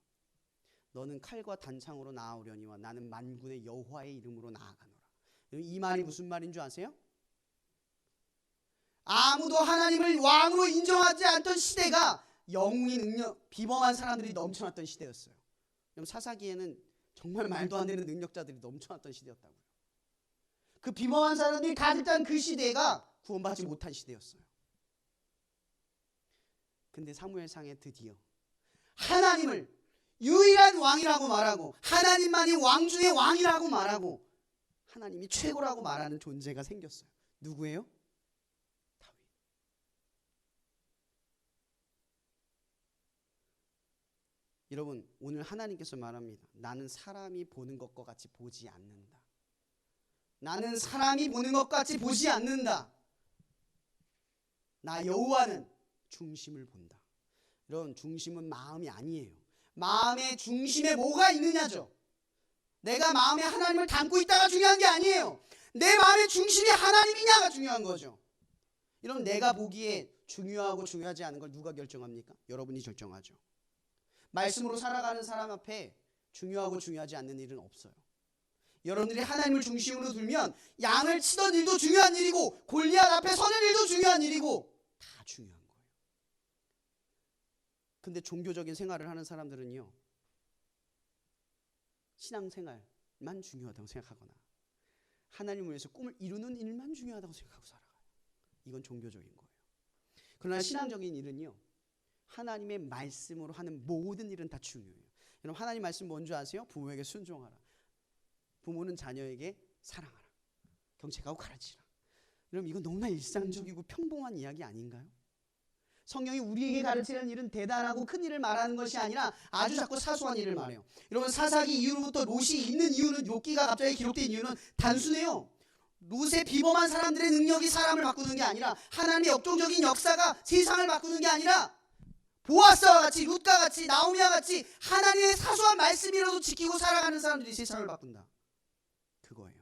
너는 칼과 단창으로 나아오려니와 나는 만군의 여호와의 이름으로 나아가노라. 이 말이 무슨 말인 줄 아세요? 아무도 하나님을 왕으로 인정하지 않던 시대가 영웅의 능력, 비범한 사람들이 넘쳐났던 시대였어요. 사사기에는 정말 말도 안 되는 능력자들이 넘쳐났던 시대였다고요. 그 비범한 사람들이 가득 찬 그 시대가 구원받지 못한 시대였어요. 근데 사무엘상에 드디어 하나님을 유일한 왕이라고 말하고 하나님만이 왕 중의 왕이라고 말하고 하나님이 최고라고 말하는 존재가 생겼어요. 누구예요? 다윗. 여러분 오늘 하나님께서 말합니다. 나는 사람이 보는 것과 같이 보지 않는다. 나는 사람이 보는 것 같이 보지 않는다. 나 여호와는 중심을 본다. 여러분 중심은 마음이 아니에요. 마음의 중심에 뭐가 있느냐죠. 내가 마음에 하나님을 담고 있다가 중요한 게 아니에요. 내 마음의 중심이 하나님이냐가 중요한 거죠. 여러분 내가 보기에 중요하고 중요하지 않은 걸 누가 결정합니까? 여러분이 결정하죠. 말씀으로 살아가는 사람 앞에 중요하고 중요하지 않는 일은 없어요. 여러분들이 하나님을 중심으로 두면 양을 치던 일도 중요한 일이고 골리앗 앞에 서는 일도 중요한 일이고 다 중요한 거예요. 근데 종교적인 생활을 하는 사람들은요, 신앙생활만 중요하다고 생각하거나 하나님을 위해서 꿈을 이루는 일만 중요하다고 생각하고 살아가요. 이건 종교적인 거예요. 그러나 신앙적인 일은요, 하나님의 말씀으로 하는 모든 일은 다 중요해요. 여러분, 하나님 말씀 뭔지 아세요? 부모에게 순종하라. 부모는 자녀에게 사랑하라. 경책하고 가르치라. 여러분, 이건 너무나 일상적이고 평범한 이야기 아닌가요? 성경이 우리에게 가르치는 일은 대단하고 큰 일을 말하는 것이 아니라 아주 작고 사소한 일을 말해요. 여러분, 사사기 이후부터 롯이 있는 이유는, 욥기가 갑자기 기록된 이유는 단순해요. 롯의 비범한 사람들의 능력이 사람을 바꾸는 게 아니라, 하나님의 역동적인 역사가 세상을 바꾸는 게 아니라, 보아스와 같이, 룻과 같이, 나오미와 같이 하나님의 사소한 말씀이라도 지키고 살아가는 사람들이 세상을 바꾼다. 그거예요.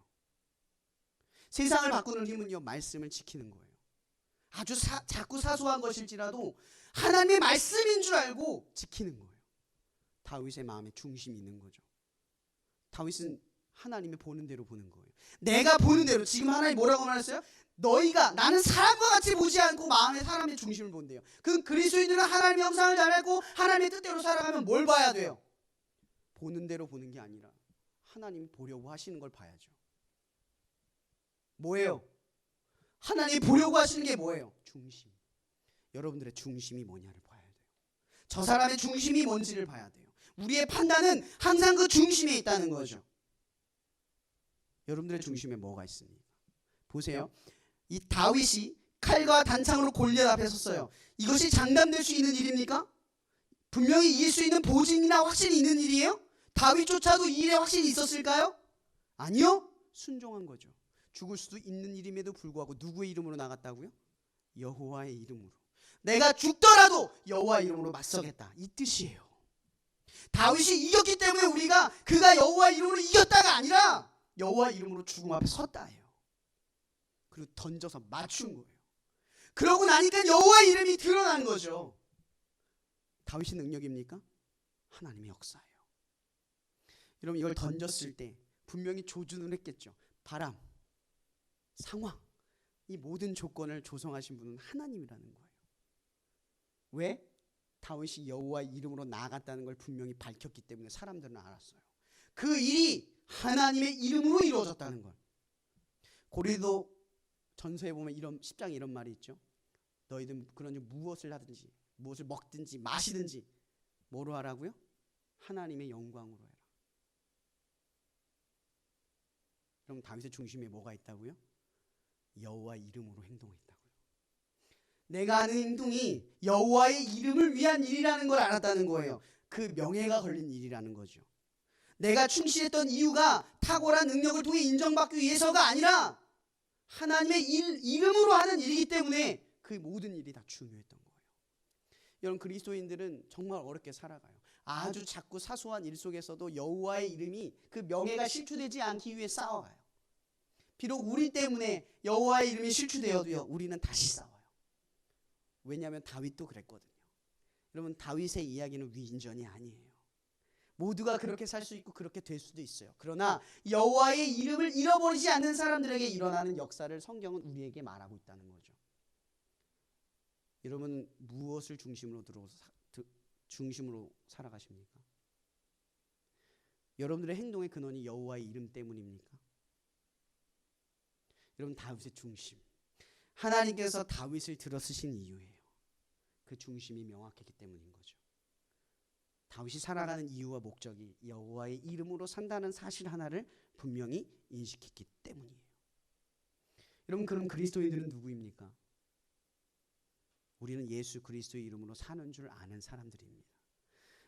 세상을 바꾸는 힘은요, 말씀을 지키는 거예요. 아주 작고 사소한 것일지라도 하나님의 말씀인 줄 알고 지키는 거예요. 다윗의 마음에 중심이 있는 거죠. 다윗은 하나님의 보는 대로 보는 거예요. 내가 보는 대로. 지금 하나님 뭐라고 말했어요? 너희가, 나는 사람과 같이 보지 않고 마음의 사람의 중심을 본대요. 그 그리스도인들은 하나님의 형상을 잘 알고 하나님의 뜻대로 살아가면 뭘 봐야 돼요? 보는 대로 보는 게 아니라 하나님이 보려고 하시는 걸 봐야죠. 뭐예요? 하나님이 보려고 하시는 게 뭐예요? 중심. 여러분들의 중심이 뭐냐를 봐야 돼요. 저 사람의 중심이 뭔지를 봐야 돼요. 우리의 판단은 항상 그 중심에 있다는 거죠. 여러분들의 중심에 뭐가 있습니까? 보세요. 이 다윗이 칼과 단창으로 골리앗 앞에 섰어요. 이것이 장담될 수 있는 일입니까? 분명히 이길 수 있는 보증이나 확신이 있는 일이에요? 다윗조차도 이 일에 확신이 있었을까요? 아니요. 순종한 거죠. 죽을 수도 있는 일임에도 불구하고 누구의 이름으로 나갔다고요? 여호와의 이름으로. 내가 죽더라도 여호와의 이름으로 맞서겠다, 이 뜻이에요. 다윗이 이겼기 때문에 우리가 그가 여호와의 이름으로 이겼다가 아니라 여호와의 이름으로 죽음 앞에 섰다예요. 그리고 던져서 맞춘 거예요. 그러고 나니까 여호와의 이름이 드러난 거죠. 다윗의 능력입니까? 하나님의 역사예요. 여러분, 이걸 던졌을 때 분명히 조준을 했겠죠. 바람, 상황, 이 모든 조건을 조성하신 분은 하나님이라는 거예요. 왜? 다윗이 여호와의 이름으로 나아갔다는 걸 분명히 밝혔기 때문에 사람들은 알았어요. 그 일이 하나님의 이름으로 이루어졌다는 걸. 고린도 전서에 보면 이런 10장에 이런 말이 있죠. 너희들 그러니 무엇을 하든지 무엇을 먹든지 마시든지 뭐로 하라고요? 하나님의 영광으로 해라. 그럼 다윗의 중심에 뭐가 있다고요? 여호와의 이름으로 행동했다고요. 내가 하는 행동이 여호와의 이름을 위한 일이라는 걸 알았다는 거예요. 그 명예가 걸린 일이라는 거죠. 내가 충실했던 이유가 탁월한 능력을 통해 인정받기 위해서가 아니라 하나님의 이름으로 하는 일이기 때문에 그 모든 일이 다 중요했던 거예요. 여러분, 그리스도인들은 정말 어렵게 살아가요. 아주 작고 사소한 일 속에서도 여호와의 이름이, 그 명예가 실추되지 않기 위해 싸워가요. 비록 우리 때문에 여호와의 이름이 실추되어도요, 우리는 다시 싸워요. 왜냐하면 다윗도 그랬거든요. 여러분, 다윗의 이야기는 위인전이 아니에요. 모두가 그렇게 살 수 있고 그렇게 될 수도 있어요. 그러나 여호와의 이름을 잃어버리지 않는 사람들에게 일어나는 역사를 성경은 우리에게 말하고 있다는 거죠. 여러분, 무엇을 중심으로 살아가십니까? 여러분들의 행동의 근원이 여호와의 이름 때문입니까? 여러분, 다윗의 중심, 하나님께서 다윗을 들어쓰신 이유예요. 그 중심이 명확했기 때문인 거죠. 다윗이 살아가는 이유와 목적이 여호와의 이름으로 산다는 사실 하나를 분명히 인식했기 때문이에요. 여러분, 그럼 그리스도인들은 누구입니까? 우리는 예수 그리스도의 이름으로 사는 줄 아는 사람들입니다.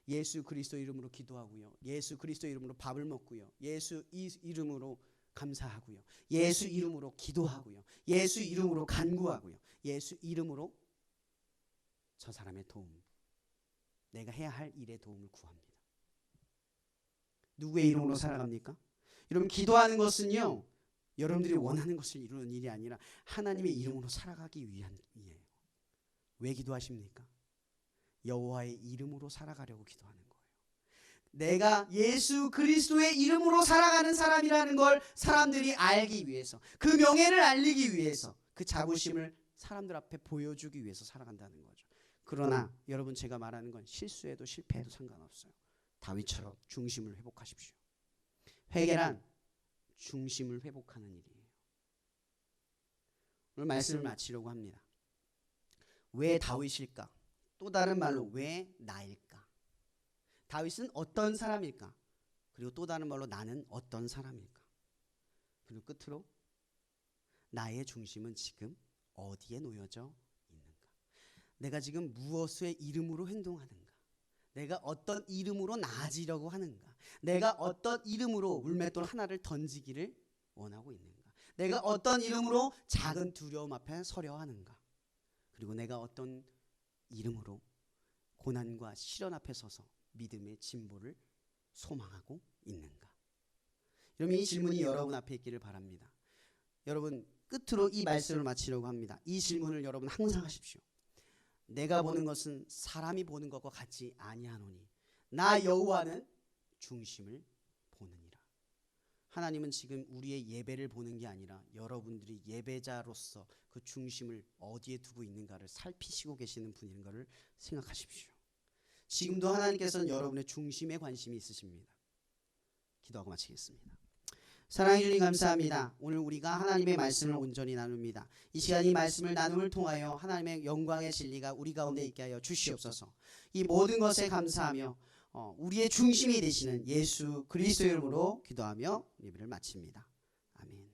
예수 그리스도 이름으로 기도하고요, 예수 그리스도 이름으로 밥을 먹고요, 예수 이름으로 감사하고요, 예수 이름으로 기도하고요, 예수 이름으로 간구하고요, 예수 이름으로 저 사람의 도움, 내가 해야 할 일의 도움을 구합니다. 누구의 이름으로 살아갑니까? 여러분, 기도하는 것은요, 여러분들이 원하는 것을 이루는 일이 아니라 하나님의 이름으로 살아가기 위한 일이에요. 왜 기도하십니까? 여호와의 이름으로 살아가려고 기도하는 거예요. 내가 예수 그리스도의 이름으로 살아가는 사람이라는 걸 사람들이 알기 위해서, 그 명예를 알리기 위해서, 그 자부심을 사람들 앞에 보여주기 위해서 살아간다는 거죠. 그러나 여러분, 제가 말하는 건 실수해도 실패해도 상관없어요. 다윗처럼 중심을 회복하십시오. 회개란 중심을 회복하는 일이에요. 오늘 말씀을 마치려고 합니다. 왜 다윗일까? 또 다른 말로 왜 나일까? 다윗은 어떤 사람일까? 그리고 또 다른 말로 나는 어떤 사람일까? 그리고 끝으로 나의 중심은 지금 어디에 놓여져 있는가? 내가 지금 무엇의 이름으로 행동하는가? 내가 어떤 이름으로 나아지려고 하는가? 내가 어떤 이름으로 물맷돌 하나를 던지기를 원하고 있는가? 내가 어떤 이름으로 작은 두려움 앞에 서려 하는가? 그리고 내가 어떤 이름으로 고난과 시련 앞에 서서 믿음의 진보를 소망하고 있는가? 여러분, 이 질문이 여러분 앞에 있기를 바랍니다. 여러분, 끝으로 이 말씀을 마치려고 합니다. 이 질문을 여러분 항상 하십시오. 내가 보는 것은 사람이 보는 것과 같지 아니하노니 나 여호와는 중심을 보느니라. 하나님은 지금 우리의 예배를 보는 게 아니라 여러분들이 예배자로서 그 중심을 어디에 두고 있는가를 살피시고 계시는 분인 것을 생각하십시오. 지금도 하나님께서는 여러분의 중심에 관심이 있으십니다. 기도하고 마치겠습니다. 사랑해 주님 감사합니다. 오늘 우리가 하나님의 말씀을 온전히 나눕니다. 이 시간 이 말씀을 나눔을 통하여 하나님의 영광의 진리가 우리 가운데 있게 하여 주시옵소서. 이 모든 것에 감사하며 우리의 중심이 되시는 예수 그리스도의 이름으로 기도하며 예배를 마칩니다. 아멘.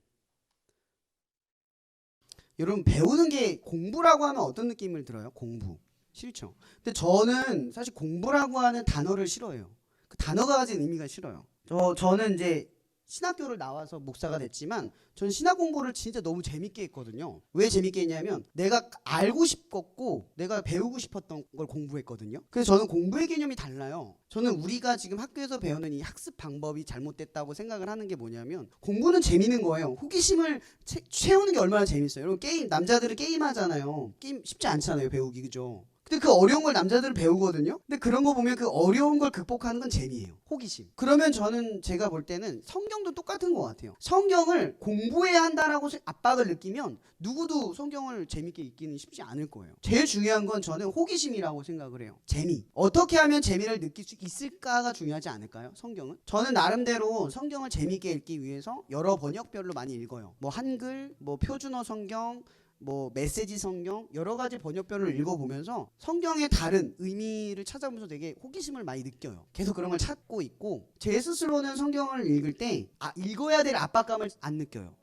여러분, 배우는 게 공부라고 하면 어떤 느낌을 들어요? 공부. 싫죠. 근데 저는 사실 공부라고 하는 단어를 싫어해요. 그 단어가 가진 의미가 싫어요. 저는 이제 신학교를 나와서 목사가 됐지만 전 신학 공부를 진짜 너무 재밌게 했거든요. 왜 재밌게 했냐면 내가 알고 싶었고 내가 배우고 싶었던 걸 공부했거든요. 그래서 저는 공부의 개념이 달라요. 저는 우리가 지금 학교에서 배우는 이 학습 방법이 잘못됐다고 생각을 하는 게 뭐냐면, 공부는 재밌는 거예요. 호기심을 채우는 게 얼마나 재밌어요. 여러분, 게임, 남자들은 게임 하잖아요. 게임 쉽지 않잖아요, 배우기. 그죠? 근데 그 어려운 걸 남자들은 배우거든요. 근데 그런 거 보면 그 어려운 걸 극복하는 건 재미예요. 호기심. 그러면 제가 볼 때는 성경도 똑같은 것 같아요. 성경을 공부해야 한다라고 압박을 느끼면 누구도 성경을 재밌게 읽기는 쉽지 않을 거예요. 제일 중요한 건 저는 호기심이라고 생각을 해요. 재미. 어떻게 하면 재미를 느낄 수 있을까가 중요하지 않을까요? 성경은? 저는 나름대로 성경을 재밌게 읽기 위해서 여러 번역별로 많이 읽어요. 뭐 한글, 뭐 표준어 성경, 뭐 메시지 성경, 여러 가지 번역별을 읽어보면서 성경의 다른 의미를 찾아보면서 되게 호기심을 많이 느껴요. 계속 그런 걸 찾고 있고, 제 스스로는 성경을 읽을 때 읽어야 될 압박감을 안 느껴요.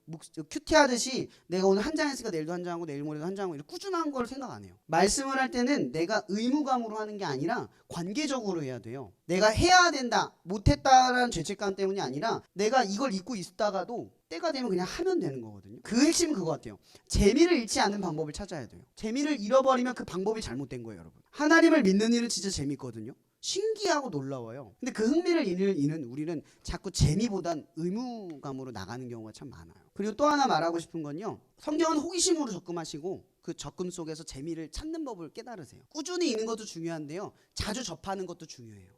큐티 하듯이 내가 오늘 한 장 했으니까 내일도 한 장 하고 내일 모레도 한 장 하고 이렇게 꾸준한 걸 생각 안 해요. 말씀을 할 때는 내가 의무감으로 하는 게 아니라 관계적으로 해야 돼요. 내가 해야 된다, 못했다라는 죄책감 때문이 아니라 내가 이걸 잊고 있다가도 때가 되면 그냥 하면 되는 거거든요. 그 핵심은 그거 같아요. 재미를 잃지 않는 방법을 찾아야 돼요. 재미를 잃어버리면 그 방법이 잘못된 거예요, 여러분. 하나님을 믿는 일은 진짜 재밌거든요. 신기하고 놀라워요. 근데 그 흥미를 잃는 우리는 자꾸 재미보단 의무감으로 나가는 경우가 참 많아요. 그리고 또 하나 말하고 싶은 건요, 성경은 호기심으로 접근하시고 그 접근 속에서 재미를 찾는 법을 깨달으세요. 꾸준히 읽는 것도 중요한데요, 자주 접하는 것도 중요해요.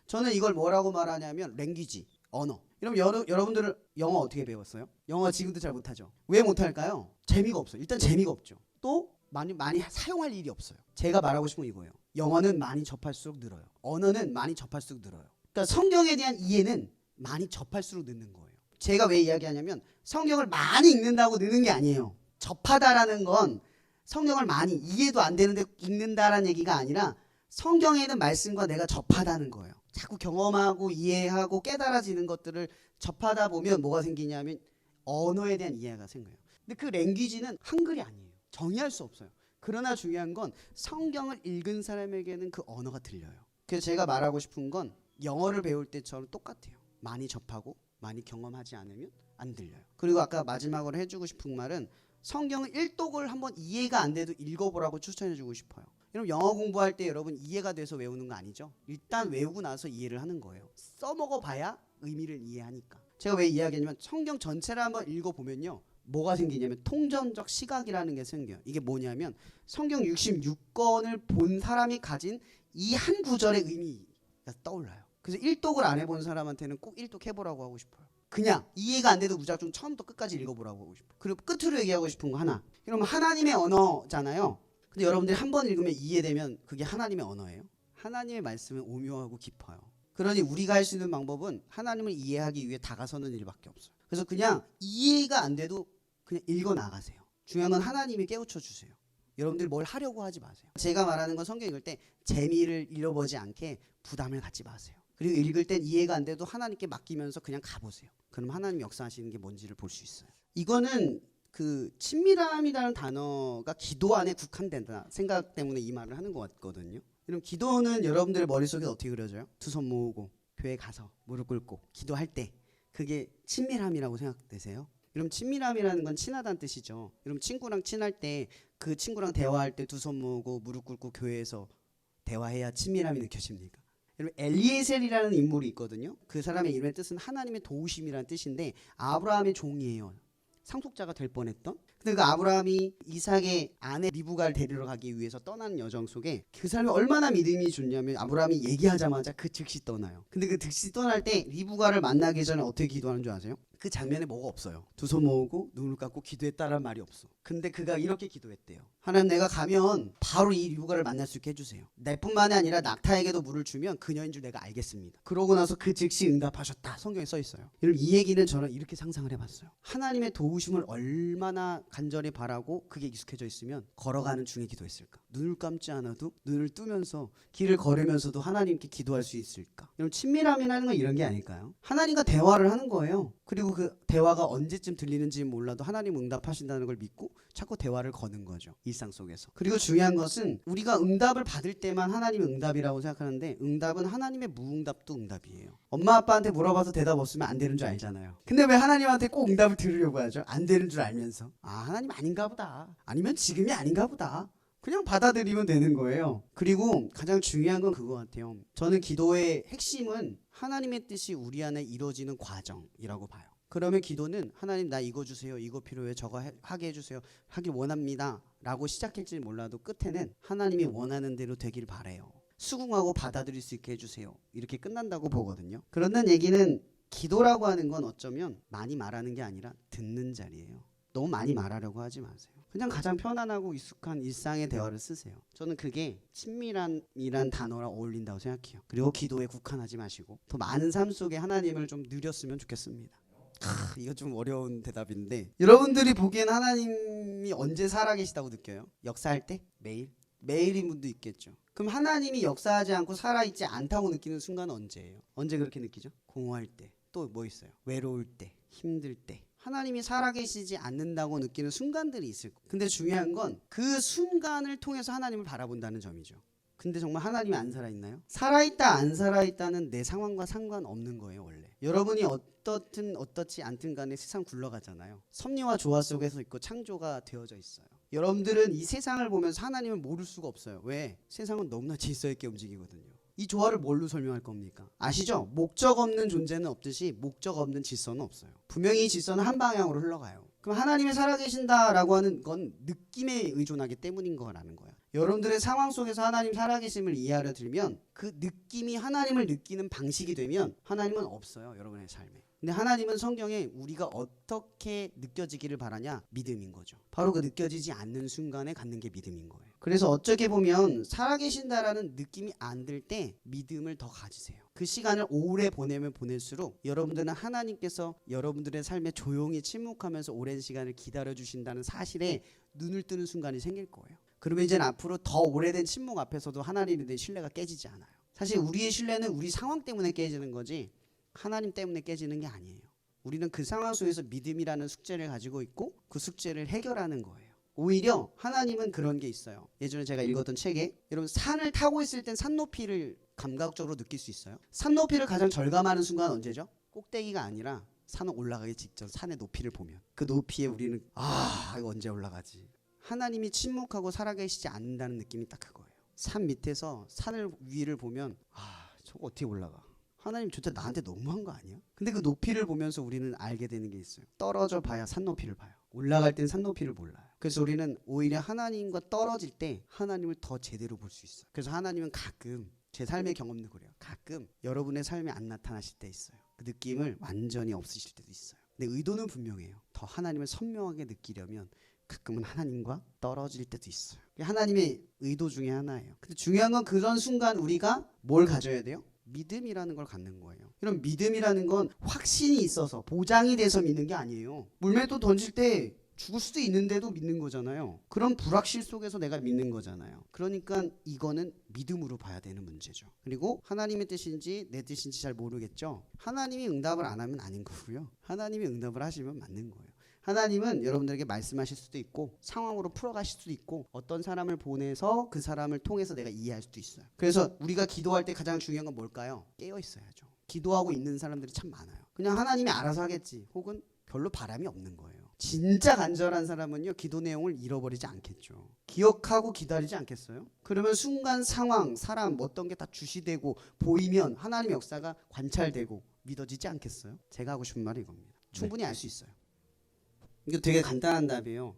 저는 이걸 뭐라고 말하냐면 랭귀지, 언어. 여러분들은 영어 어떻게 배웠어요? 영어 지금도 잘 못하죠. 왜 못할까요? 재미가 없어요. 일단 재미가 없죠. 또 많이 사용할 일이 없어요. 제가 말하고 싶은 건 이거예요. 영어는 많이 접할수록 늘어요. 언어는 많이 접할수록 늘어요. 그러니까 성경에 대한 이해는 많이 접할수록 느는 거예요. 제가 왜 이야기하냐면 성경을 많이 읽는다고 느는 게 아니에요. 접하다라는 건 성경을 많이 이해도 안 되는데 읽는다라는 얘기가 아니라 성경에 있는 말씀과 내가 접하다는 거예요. 자꾸 경험하고 이해하고 깨달아지는 것들을 접하다 보면 뭐가 생기냐면 언어에 대한 이해가 생겨요. 근데 그 랭귀지는 한글이 아니에요. 정의할 수 없어요. 그러나 중요한 건 성경을 읽은 사람에게는 그 언어가 들려요. 그래서 제가 말하고 싶은 건 영어를 배울 때처럼 똑같아요. 많이 접하고 많이 경험하지 않으면 안 들려요. 그리고 아까 마지막으로 해주고 싶은 말은 성경을 1독을 한번 이해가 안 돼도 읽어보라고 추천해주고 싶어요. 여러분, 영어 공부할 때 여러분 이해가 돼서 외우는 거 아니죠? 일단 외우고 나서 이해를 하는 거예요. 써먹어 봐야 의미를 이해하니까. 제가 왜 이야기하냐면 성경 전체를 한번 읽어보면요, 뭐가 생기냐면 통전적 시각이라는 게 생겨요. 이게 뭐냐면 성경 66권을 본 사람이 가진 이 한 구절의 의미가 떠올라요. 그래서 일독을 안 해본 사람한테는 꼭 일독 해보라고 하고 싶어요. 그냥 이해가 안 돼도 무작정 처음부터 끝까지 읽어보라고 하고 싶어요. 그리고 끝으로 얘기하고 싶은 거 하나. 그러면 하나님의 언어잖아요. 근데 여러분들이 한 번 읽으면 이해되면 그게 하나님의 언어예요. 하나님의 말씀은 오묘하고 깊어요. 그러니 우리가 할 수 있는 방법은 하나님을 이해하기 위해 다가서는 일밖에 없어요. 그래서 그냥 이해가 안 돼도 그냥 읽어 나가세요. 중요한 건 하나님이 깨우쳐 주세요. 여러분들 뭘 하려고 하지 마세요. 제가 말하는 건 성경 읽을 때 재미를 잃어버리지 않게 부담을 갖지 마세요. 그리고 읽을 땐 이해가 안 돼도 하나님께 맡기면서 그냥 가보세요. 그럼 하나님 역사하시는 게 뭔지를 볼 수 있어요. 이거는 그 친밀함이라는 단어가 기도 안에 국한된다 생각 때문에 이 말을 하는 것 같거든요. 그럼 기도는 여러분들의 머릿속에 어떻게 그려져요? 두 손 모으고 교회 가서 무릎 꿇고 기도할 때 그게 친밀함이라고 생각되세요? 여러분 친밀함이라는 건 친하다는 뜻이죠. 여러분 친구랑 친할 때 그 친구랑 대화할 때 두 손 모으고 무릎 꿇고 교회에서 대화해야 친밀함이 느껴집니까? 여러분 엘리에셀이라는 인물이 있거든요. 그 사람의 이름의 뜻은 하나님의 도우심이라는 뜻인데 아브라함의 종이에요. 상속자가 될 뻔했던. 근데 그 아브라함이 이삭의 아내 리브가를 데리러 가기 위해서 떠나는 여정 속에 그 사람이 얼마나 믿음이 좋냐면 아브라함이 얘기하자마자 그 즉시 떠나요. 근데 그 즉시 떠날 때 리브가를 만나기 전에 어떻게 기도하는 줄 아세요? 그 장면에 뭐가 없어요. 두 손 모으고 눈을 감고 기도했다라는 말이 없어. 근데 그가 이렇게 기도했대요. 하나님 내가 가면 바로 이 리브가를 만날 수 있게 해주세요. 내뿐만이 아니라 낙타에게도 물을 주면 그녀인 줄 내가 알겠습니다. 그러고 나서 그 즉시 응답하셨다. 성경에 써 있어요. 여러분 이 얘기는 저는 이렇게 상상을 해봤어요. 하나님의 도우심을 얼마나 간절히 바라고 그게 익숙해져 있으면 걸어가는 중에 기도했을까? 눈을 감지 않아도 눈을 뜨면서 길을 걸으면서도 하나님께 기도할 수 있을까? 여러분 친밀함이라는 건 이런 게 아닐까요? 하나님과 대화를 하는 거예요. 그리고 그 대화가 언제쯤 들리는지 몰라도 하나님 응답하신다는 걸 믿고 자꾸 대화를 거는 거죠. 일상 속에서. 그리고 중요한 것은 우리가 응답을 받을 때만 하나님의 응답이라고 생각하는데 응답은 하나님의 무응답도 응답이에요. 엄마 아빠한테 물어봐서 대답 없으면 안 되는 줄 알잖아요. 근데 왜 하나님한테 꼭 응답을 들으려고 하죠? 안 되는 줄 알면서. 아 하나님 아닌가 보다. 아니면 지금이 아닌가 보다. 그냥 받아들이면 되는 거예요. 그리고 가장 중요한 건 그거 같아요. 저는 기도의 핵심은 하나님의 뜻이 우리 안에 이루어지는 과정이라고 봐요. 그러면 기도는 하나님 나 이거 주세요. 이거 필요해. 저거 하게 해주세요. 하길 원합니다. 라고 시작할지 몰라도 끝에는 하나님이 원하는 대로 되길 바래요. 수긍하고 받아들일 수 있게 해주세요. 이렇게 끝난다고 보거든요. 그런다는 얘기는 기도라고 하는 건 어쩌면 많이 말하는 게 아니라 듣는 자리예요. 너무 많이 말하려고 하지 마세요. 그냥 가장 편안하고 익숙한 일상의 대화를 쓰세요. 저는 그게 친밀함이란 단어랑 어울린다고 생각해요. 그리고 기도에 국한하지 마시고 더 많은 삶 속에 하나님을 좀 누렸으면 좋겠습니다. 이거 좀 어려운 대답인데 여러분들이 보기엔 하나님이 언제 살아계시다고 느껴요? 역사할 때? 매일? 매일인 분도 있겠죠. 그럼 하나님이 역사하지 않고 살아있지 않다고 느끼는 순간은 언제예요? 언제 그렇게 느끼죠? 공허할 때. 또 뭐 있어요? 외로울 때, 힘들 때. 하나님이 살아계시지 않는다고 느끼는 순간들이 있을 거예요. 근데 중요한 건 그 순간을 통해서 하나님을 바라본다는 점이죠. 근데 정말 하나님이 안 살아있나요? 살아있다 안 살아있다는 내 상황과 상관없는 거예요. 원래 여러분이 어떻든 어떻지 않든 간에 세상 굴러가잖아요. 섭리와 조화 속에서 있고 창조가 되어져 있어요. 여러분들은 이 세상을 보면서 하나님을 모를 수가 없어요. 왜? 세상은 너무나 질서 있게 움직이거든요. 이 조화를 뭘로 설명할 겁니까? 아시죠? 목적 없는 존재는 없듯이 목적 없는 질서는 없어요. 분명히 이 질서는 한 방향으로 흘러가요. 그럼 하나님이 살아계신다라고 하는 건 느낌에 의존하기 때문인 거라는 거야. 여러분들의 상황 속에서 하나님 살아계심을 이해하려 들면 그 느낌이 하나님을 느끼는 방식이 되면 하나님은 없어요. 여러분의 삶에. 근데 하나님은 성경에 우리가 어떻게 느껴지기를 바라냐? 믿음인 거죠. 바로 그 느껴지지 않는 순간에 갖는 게 믿음인 거예요. 그래서 어떻게 보면 살아계신다라는 느낌이 안 들 때 믿음을 더 가지세요. 그 시간을 오래 보내면 보낼수록 여러분들은 하나님께서 여러분들의 삶에 조용히 침묵하면서 오랜 시간을 기다려주신다는 사실에 눈을 뜨는 순간이 생길 거예요. 그러면 이제 앞으로 더 오래된 침묵 앞에서도 하나님에 대한 신뢰가 깨지지 않아요. 사실 우리의 신뢰는 우리 상황 때문에 깨지는 거지 하나님 때문에 깨지는 게 아니에요. 우리는 그 상황 속에서 믿음이라는 숙제를 가지고 있고 그 숙제를 해결하는 거예요. 오히려 하나님은 그런 게 있어요. 예전에 제가 읽었던 책에 여러분 산을 타고 있을 땐 산 높이를 감각적으로 느낄 수 있어요. 산 높이를 가장 절감하는 순간 언제죠? 꼭대기가 아니라 산을 올라가기 직전 산의 높이를 보면 그 높이에 우리는 이거 언제 올라가지? 하나님이 침묵하고 살아계시지 않는다는 느낌이 딱 그거예요. 산 밑에서 산을 위를 보면 저거 어떻게 올라가? 하나님 진짜 나한테 너무한 거 아니야? 근데 그 높이를 보면서 우리는 알게 되는 게 있어요. 떨어져 봐야 산 높이를 봐요. 올라갈 땐 산 높이를 몰라요. 그래서 우리는 오히려 하나님과 떨어질 때 하나님을 더 제대로 볼 수 있어요. 그래서 하나님은 가끔 제 삶의 경험도 그래요. 가끔 여러분의 삶에 안 나타나실 때 있어요. 그 느낌을 완전히 없으실 때도 있어요. 근데 의도는 분명해요. 더 하나님을 선명하게 느끼려면 가끔은 하나님과 떨어질 때도 있어요. 그게 하나님의 의도 중에 하나예요. 근데 중요한 건 그런 순간 우리가 뭘 가져야 돼요? 믿음이라는 걸 갖는 거예요. 이런 믿음이라는 건 확신이 있어서 보장이 돼서 믿는 게 아니에요. 물매도 던질 때 죽을 수도 있는데도 믿는 거잖아요. 그런 불확실 속에서 내가 믿는 거잖아요. 그러니까 이거는 믿음으로 봐야 되는 문제죠. 그리고 하나님의 뜻인지 내 뜻인지 잘 모르겠죠. 하나님이 응답을 안 하면 아닌 거고요. 하나님이 응답을 하시면 맞는 거예요. 하나님은 여러분들에게 말씀하실 수도 있고 상황으로 풀어가실 수도 있고 어떤 사람을 보내서 그 사람을 통해서 내가 이해할 수도 있어요. 그래서 우리가 기도할 때 가장 중요한 건 뭘까요? 깨어 있어야죠. 기도하고 있는 사람들이 참 많아요. 그냥 하나님이 알아서 하겠지 혹은 별로 바람이 없는 거예요. 진짜 간절한 사람은요 기도 내용을 잃어버리지 않겠죠. 기억하고 기다리지 않겠어요? 그러면 순간 상황, 사람 어떤 게 다 주시되고 보이면 하나님의 역사가 관찰되고 믿어지지 않겠어요? 제가 하고 싶은 말은 이겁니다. 충분히 알 수 있어요. 이거 되게 간단한 답이에요.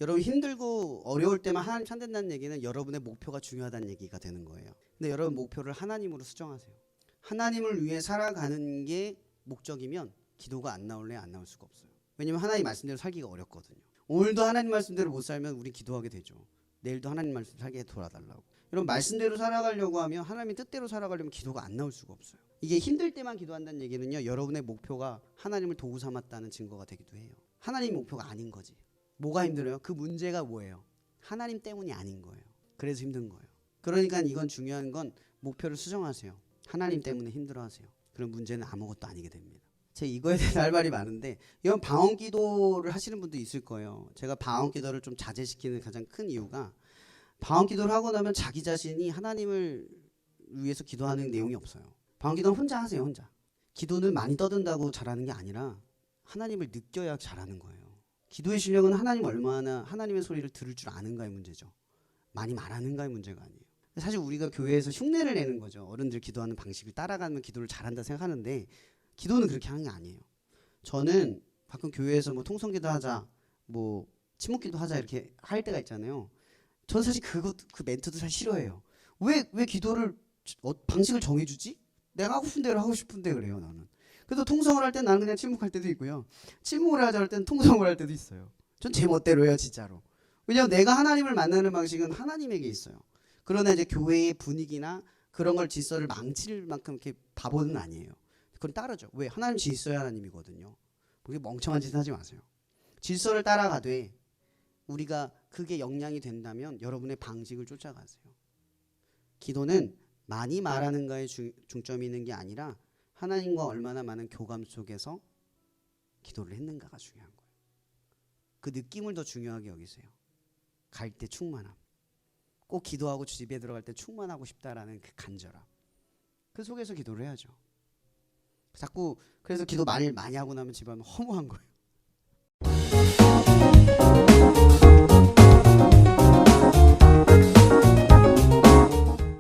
여러분 힘들고 어려울 때만 하나님 찾는다는 얘기는 여러분의 목표가 중요하다는 얘기가 되는 거예요. 근데 여러분 목표를 하나님으로 수정하세요. 하나님을 위해 살아가는 게 목적이면 기도가 안 나올래 안 나올 수가 없어요. 왜냐면 하나님 말씀대로 살기가 어렵거든요. 오늘도 하나님 말씀대로 못 살면 우리 기도하게 되죠. 내일도 하나님 말씀 살게 돌아달라고. 여러분 말씀대로 살아가려고 하면 하나님의 뜻대로 살아가려면 기도가 안 나올 수가 없어요. 이게 힘들 때만 기도한다는 얘기는요. 여러분의 목표가 하나님을 도구 삼았다는 증거가 되기도 해요. 하나님 목표가 아닌 거지. 뭐가 힘들어요? 그 문제가 뭐예요? 하나님 때문이 아닌 거예요. 그래서 힘든 거예요. 그러니까 이건 중요한 건 목표를 수정하세요. 하나님 때문에 힘들어하세요. 그럼 문제는 아무것도 아니게 됩니다. 제가 이거에 대해서 할 말이 많은데 이건 방언 기도를 하시는 분도 있을 거예요. 제가 방언 기도를 좀 자제시키는 가장 큰 이유가 방언 기도를 하고 나면 자기 자신이 하나님을 위해서 기도하는 내용이 없어요. 방언 기도는 혼자 하세요. 혼자. 기도는 많이 떠든다고 잘하는 게 아니라 하나님을 느껴야 잘하는 거예요. 기도의 실력은 하나님 얼마나 하나님의 소리를 들을 줄 아는가의 문제죠. 많이 말하는가의 문제가 아니에요. 사실 우리가 교회에서 흉내를 내는 거죠. 어른들 기도하는 방식을 따라가면 기도를 잘한다 생각하는데 기도는 그렇게 하는 게 아니에요. 저는 가끔 교회에서 뭐 통성기도 하자, 뭐 침묵기도 하자 이렇게 할 때가 있잖아요. 저는 사실 그 멘트도 사실 싫어해요. 왜 기도를 방식을 정해주지? 내가 하고 싶은 대로 하고 싶은데 그래요 나는. 그래서 통성을 할 땐 나는 그냥 침묵할 때도 있고요. 침묵을 하자 할 때는 통성을 할 때도 있어요. 전 제 멋대로 해요 진짜로. 왜냐하면 내가 하나님을 만나는 방식은 하나님에게 있어요. 그러나 이제 교회의 분위기나 그런 걸 질서를 망칠 만큼 이렇게 바보는 아니에요. 그건 따르죠. 왜? 하나님 질서의 하나님이거든요. 그게 멍청한 짓 하지 마세요. 질서를 따라가되 우리가 그게 역량이 된다면 여러분의 방식을 쫓아가세요. 기도는 많이 말하는가에 중점이 있는 게 아니라 하나님과 얼마나 많은 교감 속에서 기도를 했는가가 중요한 거예요. 그 느낌을 더 중요하게 여기세요. 갈 때 충만함. 꼭 기도하고 집에 들어갈 때 충만하고 싶다라는 그 간절함. 그 속에서 기도를 해야죠. 자꾸 그래서 기도 많이 하고 나면 집에 가면 허무한 거예요.